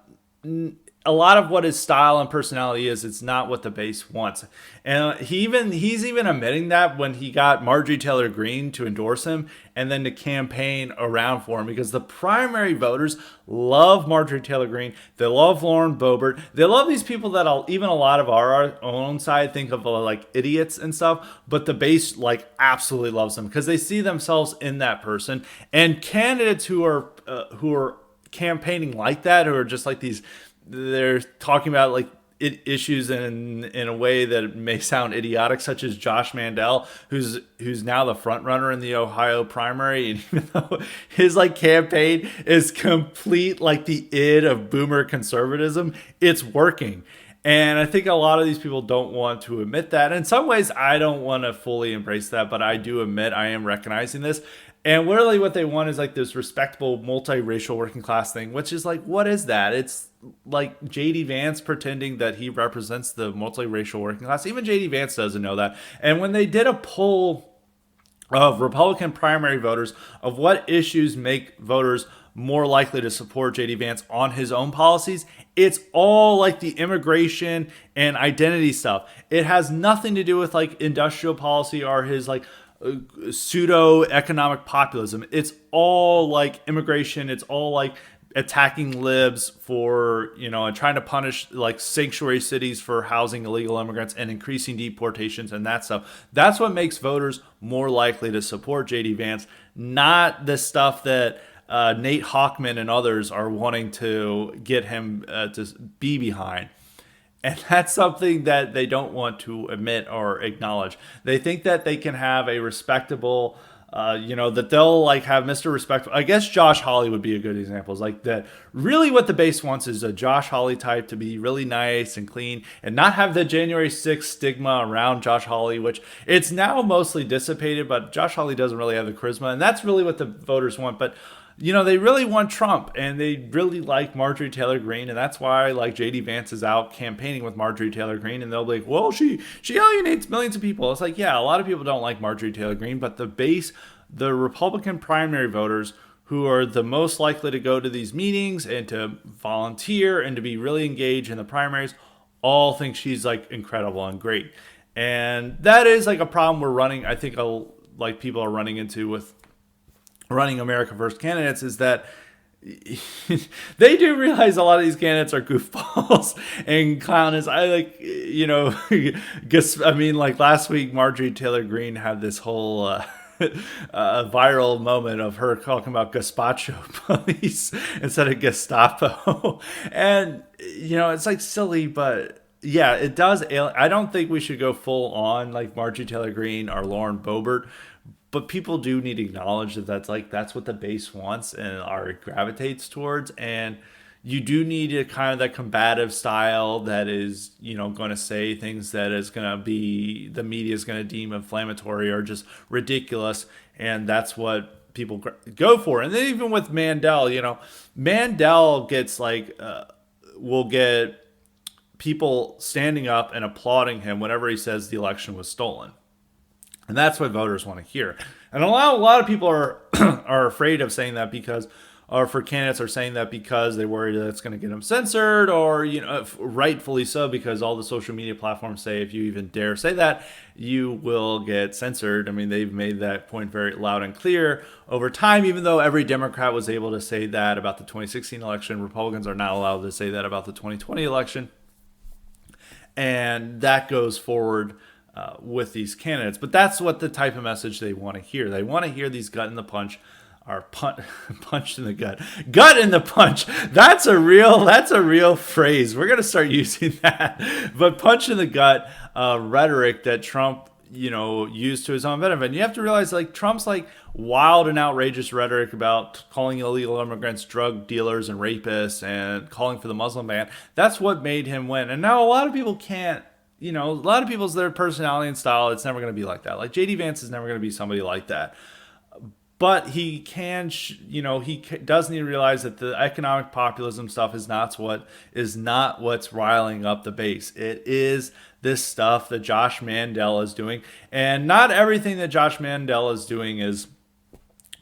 A lot of what his style and personality is, it's not what the base wants. And he's even admitting that when he got Marjorie Taylor Greene to endorse him and then to campaign around for him, because the primary voters love Marjorie Taylor Greene. They love Lauren Boebert. They love these people that even a lot of our own side think of like idiots and stuff, but the base like absolutely loves them because they see themselves in that person. And candidates who are campaigning like that, who are just like they're talking about like issues in a way that may sound idiotic, such as Josh Mandel, who's now the front runner in the Ohio primary, and even though his like campaign is complete like the id of boomer conservatism, it's working. And I think a lot of these people don't want to admit that. In some ways, I don't want to fully embrace that, but I do admit I am recognizing this. And really what they want is like this respectable multiracial working class thing, which is like, what is that? It's like JD Vance pretending that he represents the multiracial working class. Even JD Vance doesn't know that. And when they did a poll of Republican primary voters of what issues make voters more likely to support JD Vance on his own policies, it's all like the immigration and identity stuff. It has nothing to do with like industrial policy or his like pseudo economic populism. It's all like immigration. It's all like attacking libs for, and trying to punish like sanctuary cities for housing illegal immigrants and increasing deportations and that stuff. That's what makes voters more likely to support JD Vance, not the stuff that Nate Hochman and others are wanting to get him to be behind. And that's something that they don't want to admit or acknowledge. They think that they can have a respectable, that they'll like have Mr. Respectable. I guess Josh Hawley would be a good example. It's like that really what the base wants is a Josh Hawley type to be really nice and clean and not have the January 6th stigma around Josh Hawley, which it's now mostly dissipated, but Josh Hawley doesn't really have the charisma. And that's really what the voters want. But they really want Trump and they really like Marjorie Taylor Greene. And that's why like JD Vance is out campaigning with Marjorie Taylor Greene. And they'll be like, well, she alienates millions of people. It's like, yeah, a lot of people don't like Marjorie Taylor Greene, but the Republican primary voters who are the most likely to go to these meetings and to volunteer and to be really engaged in the primaries all think she's like incredible and great. And that is like a problem we're running. I think like people are running into with running America First candidates is that they do realize a lot of these candidates are goofballs and clownists. Like last week, Marjorie Taylor Greene had this whole viral moment of her talking about gazpacho police instead of Gestapo. And, it's like silly, but yeah, it does. I don't think we should go full on like Marjorie Taylor Greene or Lauren Boebert. But people do need to acknowledge that that's what the base wants and gravitates towards. And you do need a kind of that combative style that is, going to say things that is going to be, the media is going to deem inflammatory or just ridiculous. And that's what people go for. And then even with Mandel, Mandel gets will get people standing up and applauding him whenever he says the election was stolen. And that's what voters want to hear. And a lot of people are are afraid of saying that for candidates are saying that because they worry that it's going to get them censored or, rightfully so, because all the social media platforms say if you even dare say that, you will get censored. I mean, they've made that point very loud and clear over time, even though every Democrat was able to say that about the 2016 election. Republicans are not allowed to say that about the 2020 election. And that goes forward with these candidates. But that's what the type of message they want to hear. They want to hear these gut in the punch are punched in the gut in the punch. That's a real phrase. We're gonna start using that. But punch in the gut rhetoric that Trump used to his own benefit. And you have to realize, like, Trump's like wild and outrageous rhetoric about calling illegal immigrants drug dealers and rapists and calling for the Muslim ban. That's what made him win. And now a lot of people can't. A lot of people's their personality and style. It's never going to be like that. Like JD Vance is never going to be somebody like that. But he can, does need to realize that the economic populism stuff is not what's riling up the base. It is this stuff that Josh Mandel is doing, and not everything that Josh Mandel is doing is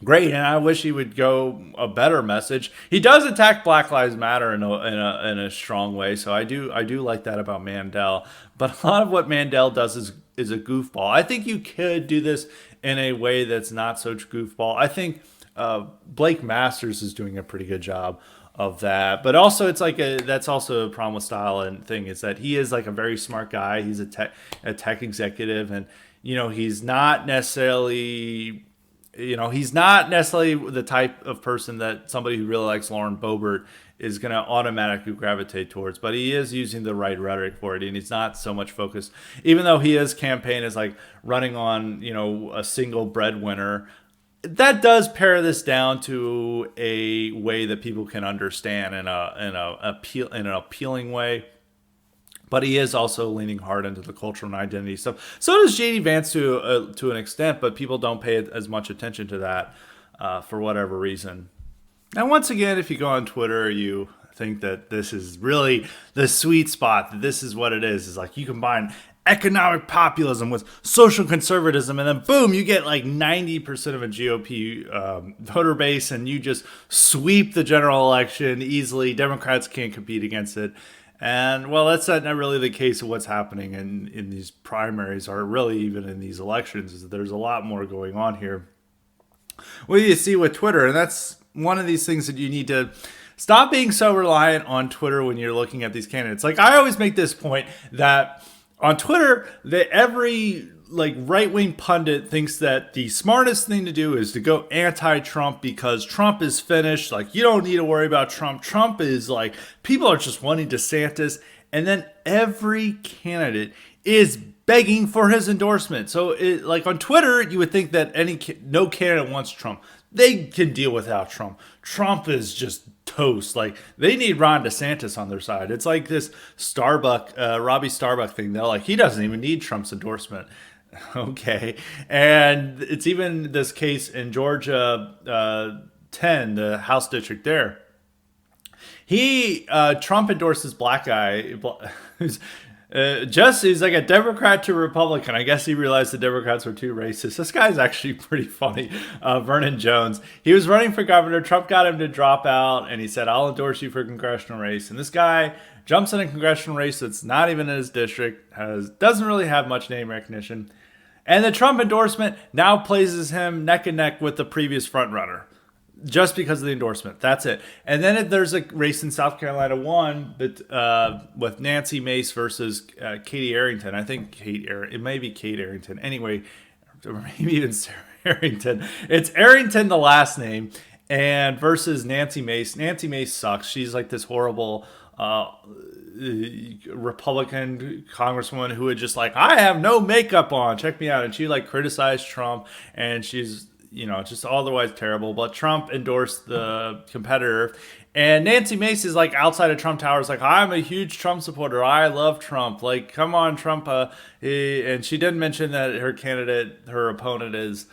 great. And I wish he would go a better message. He does attack Black Lives Matter in a strong way, so I do like that about Mandel. But a lot of what Mandel does is a goofball. I think you could do this in a way that's not so goofball. I think Blake Masters is doing a pretty good job of that. But also, that's also a problem with style and thing, is that he is like a very smart guy. He's a tech executive, and he's not necessarily the type of person that somebody who really likes Lauren Boebert is going to automatically gravitate towards. But he is using the right rhetoric for it, and he's not so much focused. Even though his campaign is like running on, a single breadwinner, that does pare this down to a way that people can understand in an appealing way. But he is also leaning hard into the cultural and identity stuff. So does JD Vance to an extent, but people don't pay as much attention to that for whatever reason. Now, once again, if you go on Twitter, you think that this is really the sweet spot, that this is what it is like you combine economic populism with social conservatism, and then boom, you get like 90% of a GOP voter base, and you just sweep the general election easily. Democrats can't compete against it. And, well, that's not really the case of what's happening in these primaries, or really even in these elections. Is that there's a lot more going on here. What do you see with Twitter? And that's one of these things that you need to stop being so reliant on Twitter when you're looking at these candidates. Like, I always make this point that on Twitter, that every right-wing pundit thinks that the smartest thing to do is to go anti-Trump because Trump is finished. Like, you don't need to worry about Trump. Trump is like, people are just wanting DeSantis. And then every candidate is begging for his endorsement. So on Twitter, you would think that no candidate wants Trump. They can deal without Trump. Trump is just toast. Like, they need Ron DeSantis on their side. It's like this Robbie Starbuck thing. They're like, he doesn't even need Trump's endorsement. Okay. And it's even this case in Georgia 10, the House district there. Trump endorses black guy who's he's like a Democrat to Republican. I guess he realized the Democrats were too racist. This guy's actually pretty funny. Vernon Jones. He was running for governor. Trump got him to drop out, and he said, I'll endorse you for a congressional race. And this guy jumps in a congressional race that's not even in his district, doesn't really have much name recognition. And the Trump endorsement now places him neck and neck with the previous frontrunner, just because of the endorsement. That's it. And then there's a race in South Carolina 1 with Nancy Mace versus Katie Arrington. I think it may be Kate Arrington. Anyway, or maybe even Sarah Arrington. It's Arrington, the last name, and versus Nancy Mace. Nancy Mace sucks. She's like this horrible Republican congresswoman who would just like, I have no makeup on, check me out. And she criticized Trump, and she's just otherwise terrible. But Trump endorsed the competitor, and Nancy Mace is like outside of Trump Towers, like, I'm a huge Trump supporter. I love Trump. Like, come on, Trump. And she didn't mention that her opponent has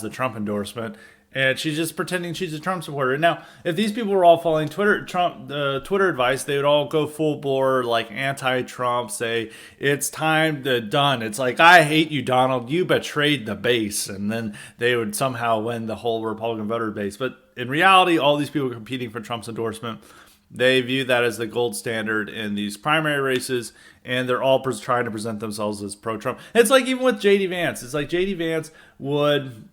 the Trump endorsement. And she's just pretending she's a Trump supporter. Now, if these people were all following Twitter advice, they would all go full bore, like anti-Trump, say, it's time to done. It's like, I hate you, Donald. You betrayed the base. And then they would somehow win the whole Republican voter base. But in reality, all these people competing for Trump's endorsement, they view that as the gold standard in these primary races. And they're all trying to present themselves as pro-Trump. It's like even with J.D. Vance. It's like J.D. Vance would...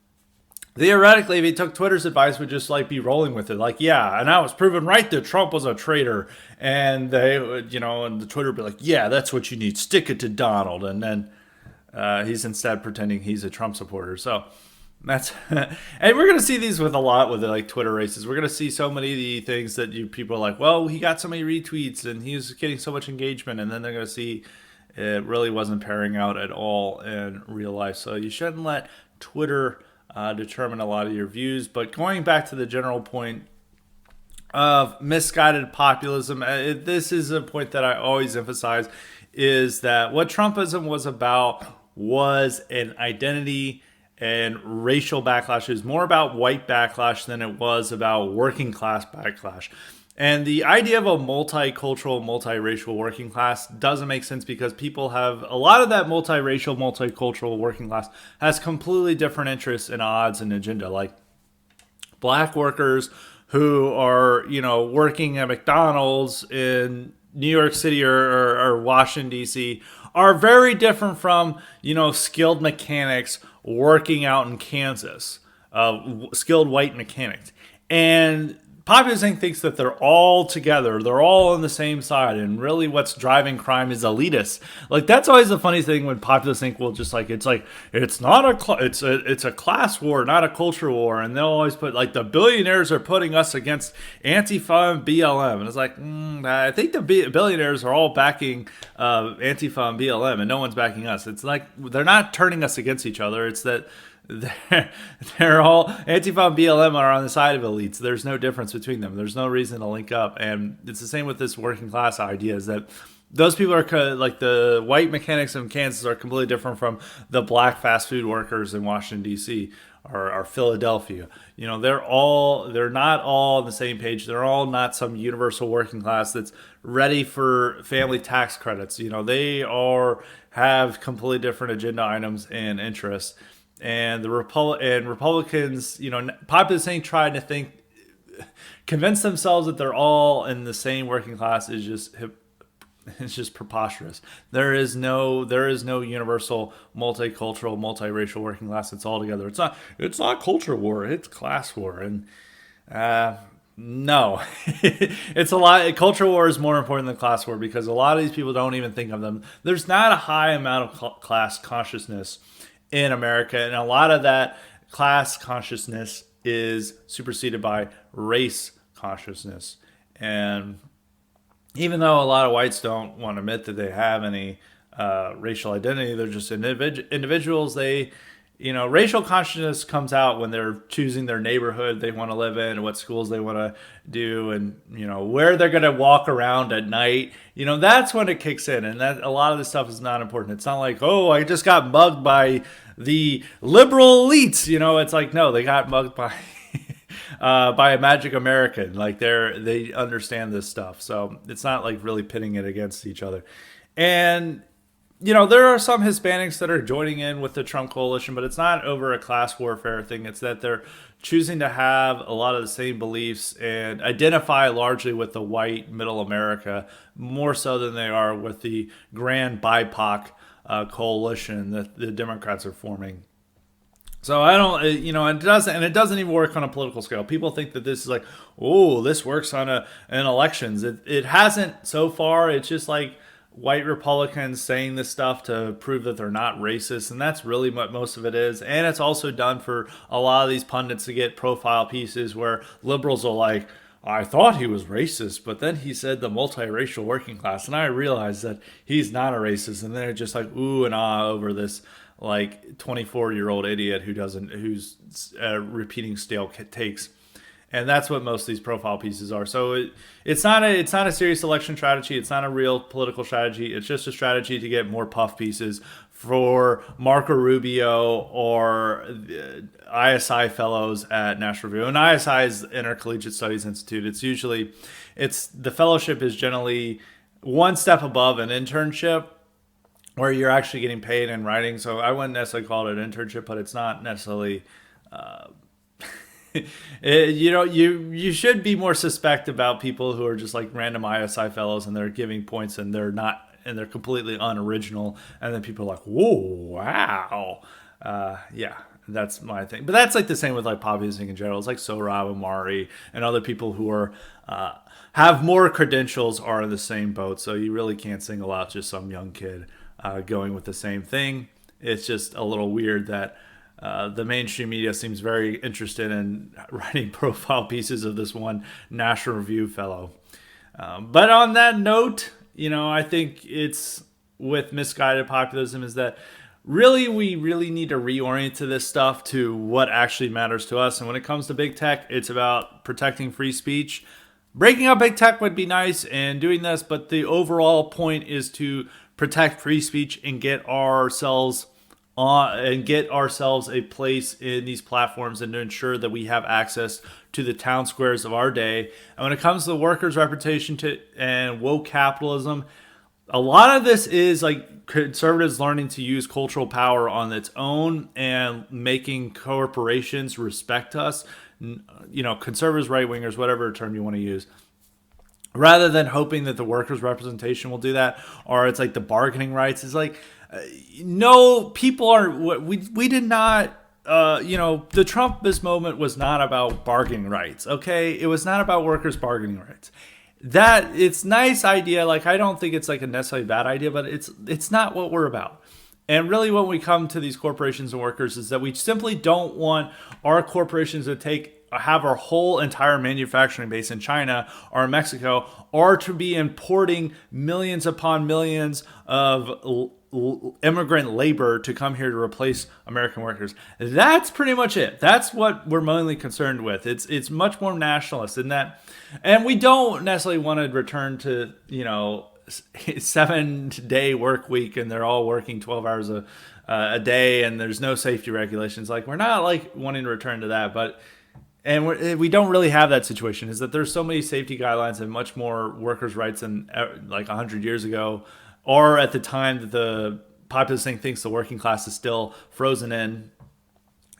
theoretically, if he took Twitter's advice, would just be rolling with it. Like, yeah, and I was proven right that Trump was a traitor. And they would, and the Twitter would be like, yeah, that's what you need. Stick it to Donald. And then he's instead pretending he's a Trump supporter. So That's and we're gonna see these with a lot with like Twitter races. We're gonna see so many of the things that you people are like, well, he got so many retweets and he's getting so much engagement, and then they're gonna see it really wasn't pairing out at all in real life. So you shouldn't let Twitter determine a lot of your views. But going back to the general point of misguided populism, this is a point that I always emphasize: is that what Trumpism was about was an identity and racial backlash. It was more about white backlash than it was about working class backlash. And the idea of a multicultural, multiracial working class doesn't make sense because people have a lot of that multiracial, multicultural working class has completely different interests and odds and agenda. Like black workers who are, working at McDonald's in New York City or Washington, D.C., are very different from, skilled mechanics working out in Kansas, skilled white mechanics. And Populist Inc. thinks that they're all together, they're all on the same side, and really what's driving crime is elitists. Like that's always the funny thing when Populist Inc. will just it's not it's a class war, not a culture war, and they'll always put like the billionaires are putting us against Antifa and BLM, and it's like I think the billionaires are all backing Antifa and BLM, and no one's backing us. It's like they're not turning us against each other. It's that they're all Antifa and BLM are on the side of elites. There's no difference between them. There's no reason to link up. And it's the same with this working class idea is that those people are like the white mechanics in Kansas are completely different from the black fast food workers in Washington, D.C. or Philadelphia. They're not all on the same page. They're all not some universal working class that's ready for family tax credits. They have completely different agenda items and interests. And Republicans, Populists ain't trying to convince themselves that they're all in the same working class is just it's just preposterous. There is no universal multicultural, multiracial working class that's all together. It's not culture war, it's class war. And no, it's a lot. Culture war is more important than class war because a lot of these people don't even think of them. There's not a high amount of class consciousness in America, and a lot of that class consciousness is superseded by race consciousness. And even though a lot of whites don't want to admit that they have any racial identity, they're just individuals. Racial consciousness comes out when they're choosing their neighborhood they want to live in, what schools they want to do, and where they're going to walk around at night. That's when it kicks in, and that a lot of this stuff is not important. It's not like, oh, I just got mugged by the liberal elites. It's like, no, they got mugged by by a magic American. Like they understand this stuff, so it's not like really pitting it against each other. And there are some Hispanics that are joining in with the Trump coalition, but it's not over a class warfare thing. It's that they're choosing to have a lot of the same beliefs and identify largely with the white middle America more so than they are with the grand BIPOC coalition that the Democrats are forming. So I don't, it doesn't even work on a political scale. People think that this is like, oh, this works on in elections. It hasn't so far. It's just like white Republicans saying this stuff to prove that they're not racist, and that's really what most of it is. And it's also done for a lot of these pundits to get profile pieces where liberals are like, I thought he was racist, but then he said the multiracial working class, and I realized that he's not a racist. And they're just like ooh and ah over this like 24-year-old idiot who's repeating stale takes. And that's what most of these profile pieces are. So it's not a serious election strategy. It's not a real political strategy. It's just a strategy to get more puff pieces for Marco Rubio or ISI fellows at National Review. And ISI is Intercollegiate Studies Institute. It's the fellowship is generally one step above an internship where you're actually getting paid in writing. So I wouldn't necessarily call it an internship, but it's not necessarily you should be more suspect about people who are just like random ISI fellows and they're giving points and they're completely unoriginal, and then people are like, whoa, wow. Yeah, that's my thing. But that's like the same with like pop music in general. It's like Sohrab Amari and other people who are have more credentials are in the same boat. So you really can't single out just some young kid going with the same thing. It's just a little weird that the mainstream media seems very interested in writing profile pieces of this one National Review fellow. But on that note, I think it's with misguided populism is that really we really need to reorient to this stuff to what actually matters to us. And when it comes to big tech, it's about protecting free speech. Breaking up big tech would be nice and doing this, but the overall point is to protect free speech and get ourselves a place in these platforms and to ensure that we have access to the town squares of our day. And when it comes to the workers' reputation and woke capitalism, a lot of this is like conservatives learning to use cultural power on its own and making corporations respect us. Conservatives, right wingers, whatever term you want to use, rather than hoping that the workers' representation will do that, or it's like the bargaining rights. It's like, no, people are. We did not. The Trumpist moment was not about bargaining rights. Okay, it was not about workers' bargaining rights. That it's nice idea. Like I don't think it's like a necessarily bad idea, but it's not what we're about. And really, when we come to these corporations and workers, is that we simply don't want our corporations to have our whole entire manufacturing base in China or in Mexico, or to be importing millions upon millions of immigrant labor to come here to replace American workers. That's pretty much it. That's what we're mainly concerned with. It's much more nationalist in that, and we don't necessarily want to return to 7-day work week and they're all working 12 hours a day and there's no safety regulations. Like we're not like wanting to return to that, but. And we don't really have that situation. Is that there's so many safety guidelines and much more workers' rights than like 100 years ago, or at the time that the populist thing thinks the working class is still frozen in.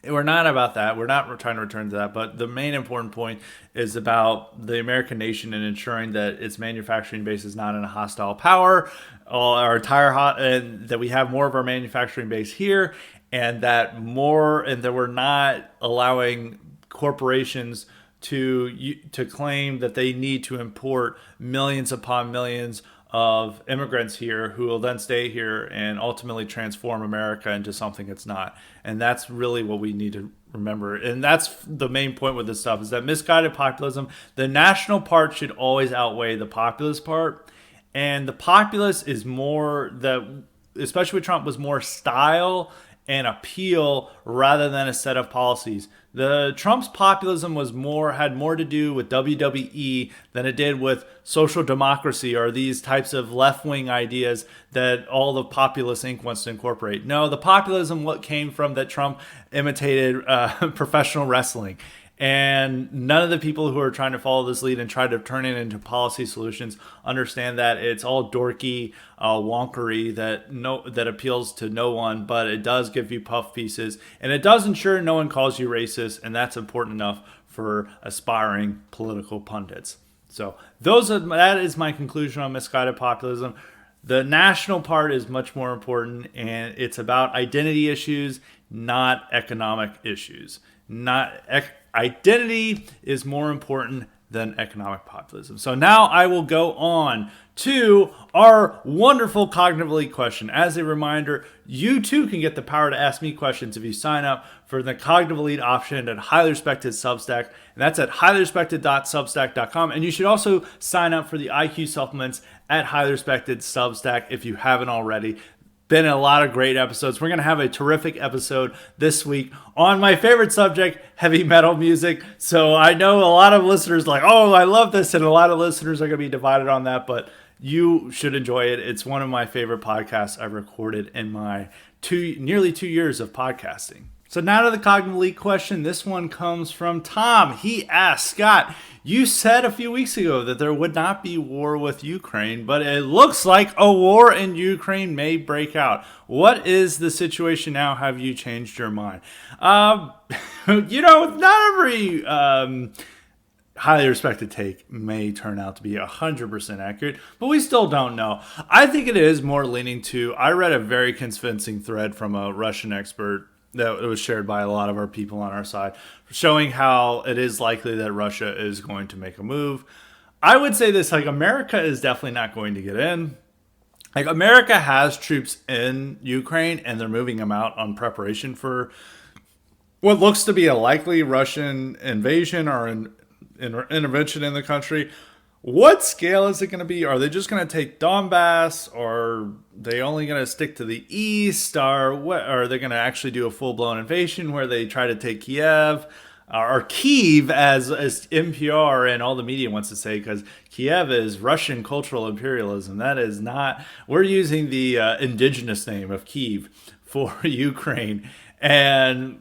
We're not about that. We're not trying to return to that. But the main important point is about the American nation and ensuring that its manufacturing base is not in a hostile power, and that we have more of our manufacturing base here, and that we're not allowing corporations to claim that they need to import millions upon millions of immigrants here who will then stay here and ultimately transform America into something it's not. And that's really what we need to remember. And that's the main point with this stuff, is that misguided populism, the national part should always outweigh the populist part. And the populist is especially with Trump, was more style and appeal rather than a set of policies. The Trump's populism had more to do with WWE than it did with social democracy or these types of left-wing ideas that all the Populist Inc. wants to incorporate. No, the populism came from that Trump imitated professional wrestling. And none of the people who are trying to follow this lead and try to turn it into policy solutions understand that it's all dorky wonkery that appeals to no one, but it does give you puff pieces, and it does ensure no one calls you racist, and that's important enough for aspiring political pundits. So that is my conclusion on misguided populism. The national part is much more important, and it's about identity issues, not economic issues. Identity is more important than economic populism. So now I will go on to our wonderful cognitive elite question. As a reminder, you too can get the power to ask me questions if you sign up for the cognitive elite option at Highly Respected Substack. And that's at highlyrespected.substack.com. And you should also sign up for the IQ supplements at Highly Respected Substack if you haven't already. Been a lot of great episodes. We're going to have a terrific episode this week on my favorite subject, heavy metal music. So I know a lot of listeners like, oh, I love this. And a lot of listeners are going to be divided on that, but you should enjoy it. It's one of my favorite podcasts I've recorded in my nearly 2 years of podcasting. So now to the cognitive elite question. This one comes from Tom. He asked, Scott, you said a few weeks ago that there would not be war with Ukraine, but it looks like a war in Ukraine may break out. What is the situation now? Have you changed your mind? Not every highly respected take may turn out to be 100% accurate, but we still don't know. I think it is more leaning to, I read a very convincing thread from a Russian expert that was shared by a lot of our people on our side, showing how it is likely that Russia is going to make a move. I would say this, like, America is definitely not going to get in. Like, America has troops in Ukraine, and they're moving them out on preparation for what looks to be a likely Russian invasion or intervention in the country. What scale is it going to be? Are they just going to take Donbass, or are they only going to stick to the east, or what? Are they going to actually do a full blown invasion where they try to take Kiev? Or Kiev, as NPR and all the media wants to say, because Kiev is Russian cultural imperialism. That is not. We're using the indigenous name of Kiev for Ukraine, and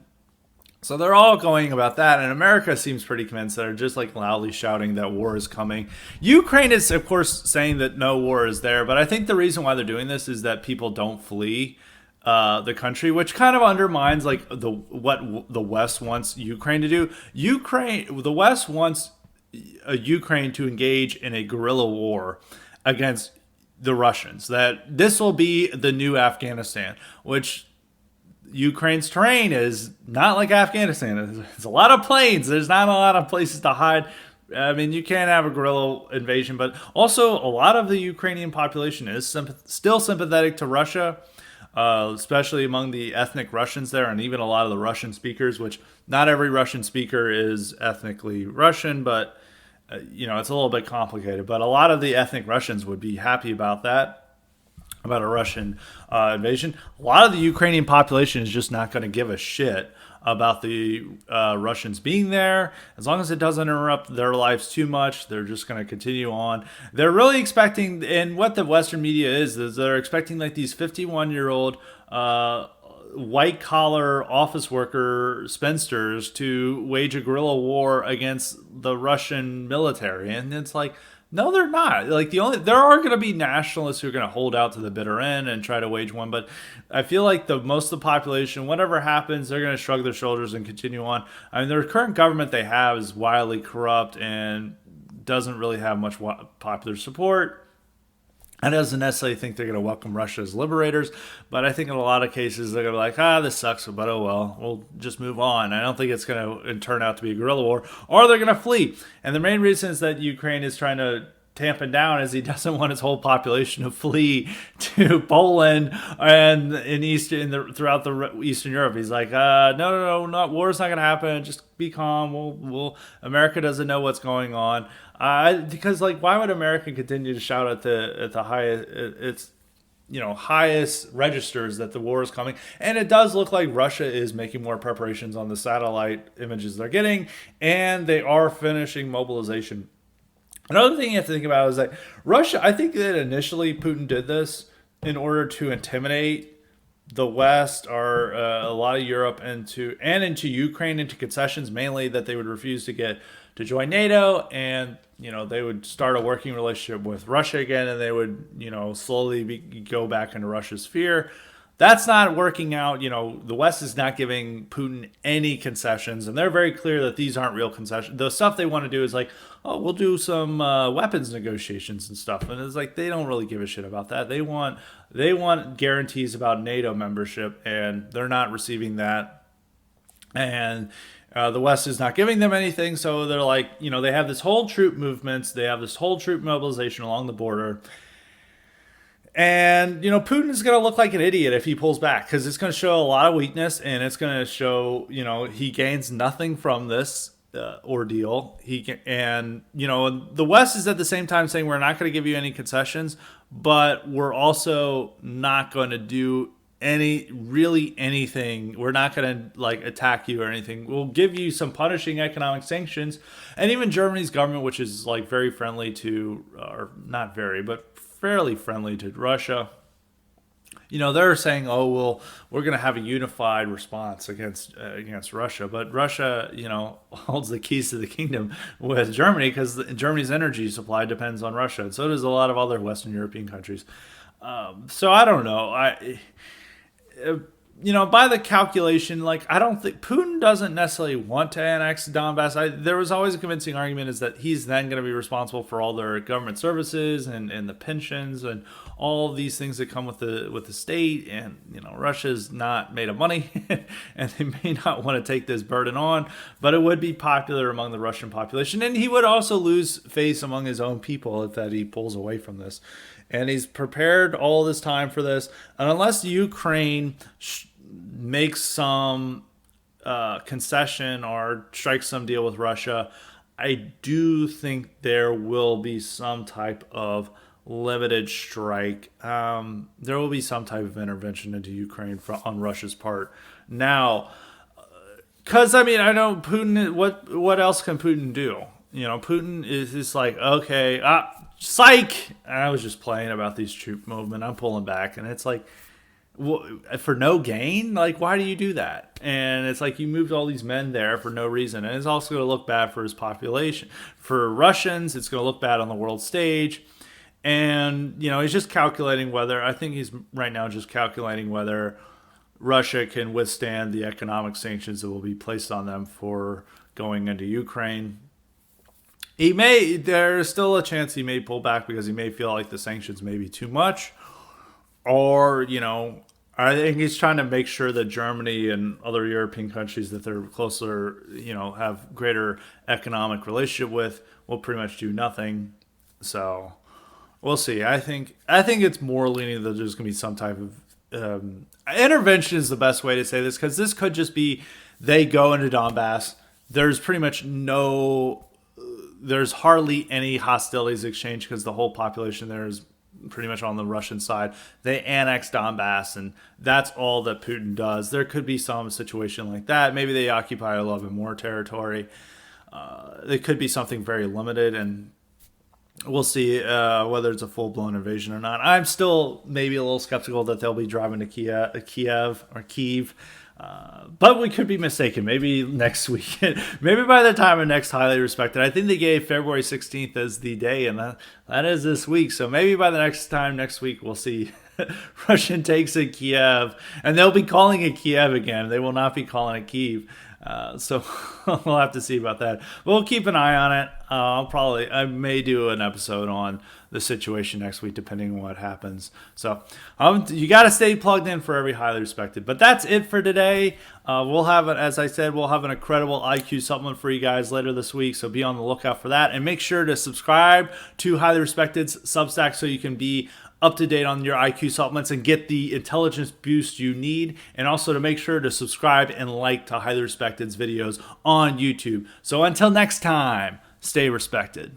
so they're all going about that, and America seems pretty convinced. They're just like loudly shouting that war is coming. Ukraine is, of course, saying that no war is there, but I think the reason why they're doing this is that people don't flee the country, which kind of undermines like what the West wants Ukraine to do. The West wants Ukraine to engage in a guerrilla war against the Russians. That this will be the new Afghanistan, which Ukraine's terrain is not like Afghanistan. There's a lot of plains. There's not a lot of places to hide. I mean, you can't have a guerrilla invasion, but also a lot of the Ukrainian population is still sympathetic to Russia, especially among the ethnic Russians there, and even a lot of the Russian speakers, which not every Russian speaker is ethnically Russian, but it's a little bit complicated. But a lot of the ethnic Russians would be happy about that, about a Russian invasion. A lot of the Ukrainian population is just not going to give a shit about the Russians being there. As long as it doesn't interrupt their lives too much, they're just going to continue on. They're really expecting, and what the Western media is they're expecting like these 51-year-old white collar office worker spinsters to wage a guerrilla war against the Russian military. And it's like, no, they're not. Like there are going to be nationalists who are going to hold out to the bitter end and try to wage one, but I feel like the most of the population, whatever happens, they're going to shrug their shoulders and continue on. I mean, their current government they have is wildly corrupt and doesn't really have much popular support. I doesn't necessarily think they're going to welcome Russia as liberators, but I think in a lot of cases they're going to be like, this sucks, but oh well, we'll just move on. I don't think it's going to turn out to be a guerrilla war, or they're going to flee. And the main reason is that Ukraine is trying to tamp it down is he doesn't want his whole population to flee to Poland and throughout the Eastern Europe. He's like, no, war's not going to happen. Just be calm. America doesn't know what's going on. Because why would America continue to shout at the highest highest registers that the war is coming? And it does look like Russia is making more preparations on the satellite images they're getting, and they are finishing mobilization. Another thing you have to think about is that Russia, I think that initially Putin did this in order to intimidate the West or a lot of Europe into Ukraine into concessions, mainly that they would refuse to join NATO, and they would start a working relationship with Russia again, and they would slowly go back into Russia's sphere. That's not working out. The West is not giving Putin any concessions, and they're very clear that these aren't real concessions. The stuff they want to do is like, we'll do some weapons negotiations and stuff, and it's like they don't really give a shit about that. They want guarantees about NATO membership, and they're not receiving that. And the West is not giving them anything, so they're like, they have this whole troop movements, they have this whole troop mobilization along the border. And, Putin is going to look like an idiot if he pulls back, because it's going to show a lot of weakness, and it's going to show, he gains nothing from this ordeal. The West is at the same time saying we're not going to give you any concessions, but we're also not going to do anything. We're not going to attack you or anything. We'll give you some punishing economic sanctions. And even Germany's government, which is very friendly to, or not very, but fairly friendly to Russia, they're saying, we're going to have a unified response against Russia. But Russia, holds the keys to the kingdom with Germany, because Germany's energy supply depends on Russia, and so does a lot of other Western European countries. So I don't know. By the calculation, I don't think Putin doesn't necessarily want to annex Donbass. There was always a convincing argument is that he's then going to be responsible for all their government services and the pensions and all of these things that come with the state. And, Russia's not made of money and they may not want to take this burden on, but it would be popular among the Russian population. And he would also lose face among his own people if that he pulls away from this. And he's prepared all this time for this. And unless Ukraine makes some concession or strike some deal with Russia, I do think there will be some type of limited strike. There will be some type of intervention into Ukraine on Russia's part. Now, because I mean, I know Putin. What else can Putin do? Putin is just like, okay, psych. I was just playing about these troop movement. I'm pulling back, and it's like, for no gain. Like, why do you do that? And it's like you moved all these men there for no reason, and it's also going to look bad for his population. For Russians, it's going to look bad on the world stage. And he's just calculating whether. I think he's right now just calculating whether Russia can withstand the economic sanctions that will be placed on them for going into Ukraine. There's still a chance he may pull back because he may feel like the sanctions may be too much. Or, I think he's trying to make sure that Germany and other European countries that they're closer, have greater economic relationship with will pretty much do nothing. So we'll see. I think it's more leaning that there's going to be some type of intervention is the best way to say this, because this could just be they go into Donbass. There's pretty much there's hardly any hostilities exchanged because the whole population there is pretty much on the Russian side. They annex Donbass, and that's all that Putin does. There could be some situation like that. Maybe they occupy a little bit more territory. It could be something very limited, and we'll see whether it's a full-blown invasion or not. I'm still maybe a little skeptical that they'll be driving to Kyiv. But we could be mistaken. Maybe next week. Maybe by the time of next Highly Respected. I think they gave February 16th as the day, and that is this week. So maybe by the next week, we'll see Russian takes in Kiev. And they'll be calling it Kiev again. They will not be calling it Kyiv. So we'll have to see about that. We'll keep an eye on it. I may do an episode on the situation next week, depending on what happens. So you got to stay plugged in for every Highly Respected. But that's it for today. As I said, we'll have an incredible IQ supplement for you guys later this week. So be on the lookout for that. And make sure to subscribe to Highly Respected's Substack so you can be up to date on your IQ supplements and get the intelligence boost you need. And also to make sure to subscribe and like to Highly Respected's videos on YouTube. So until next time, stay respected.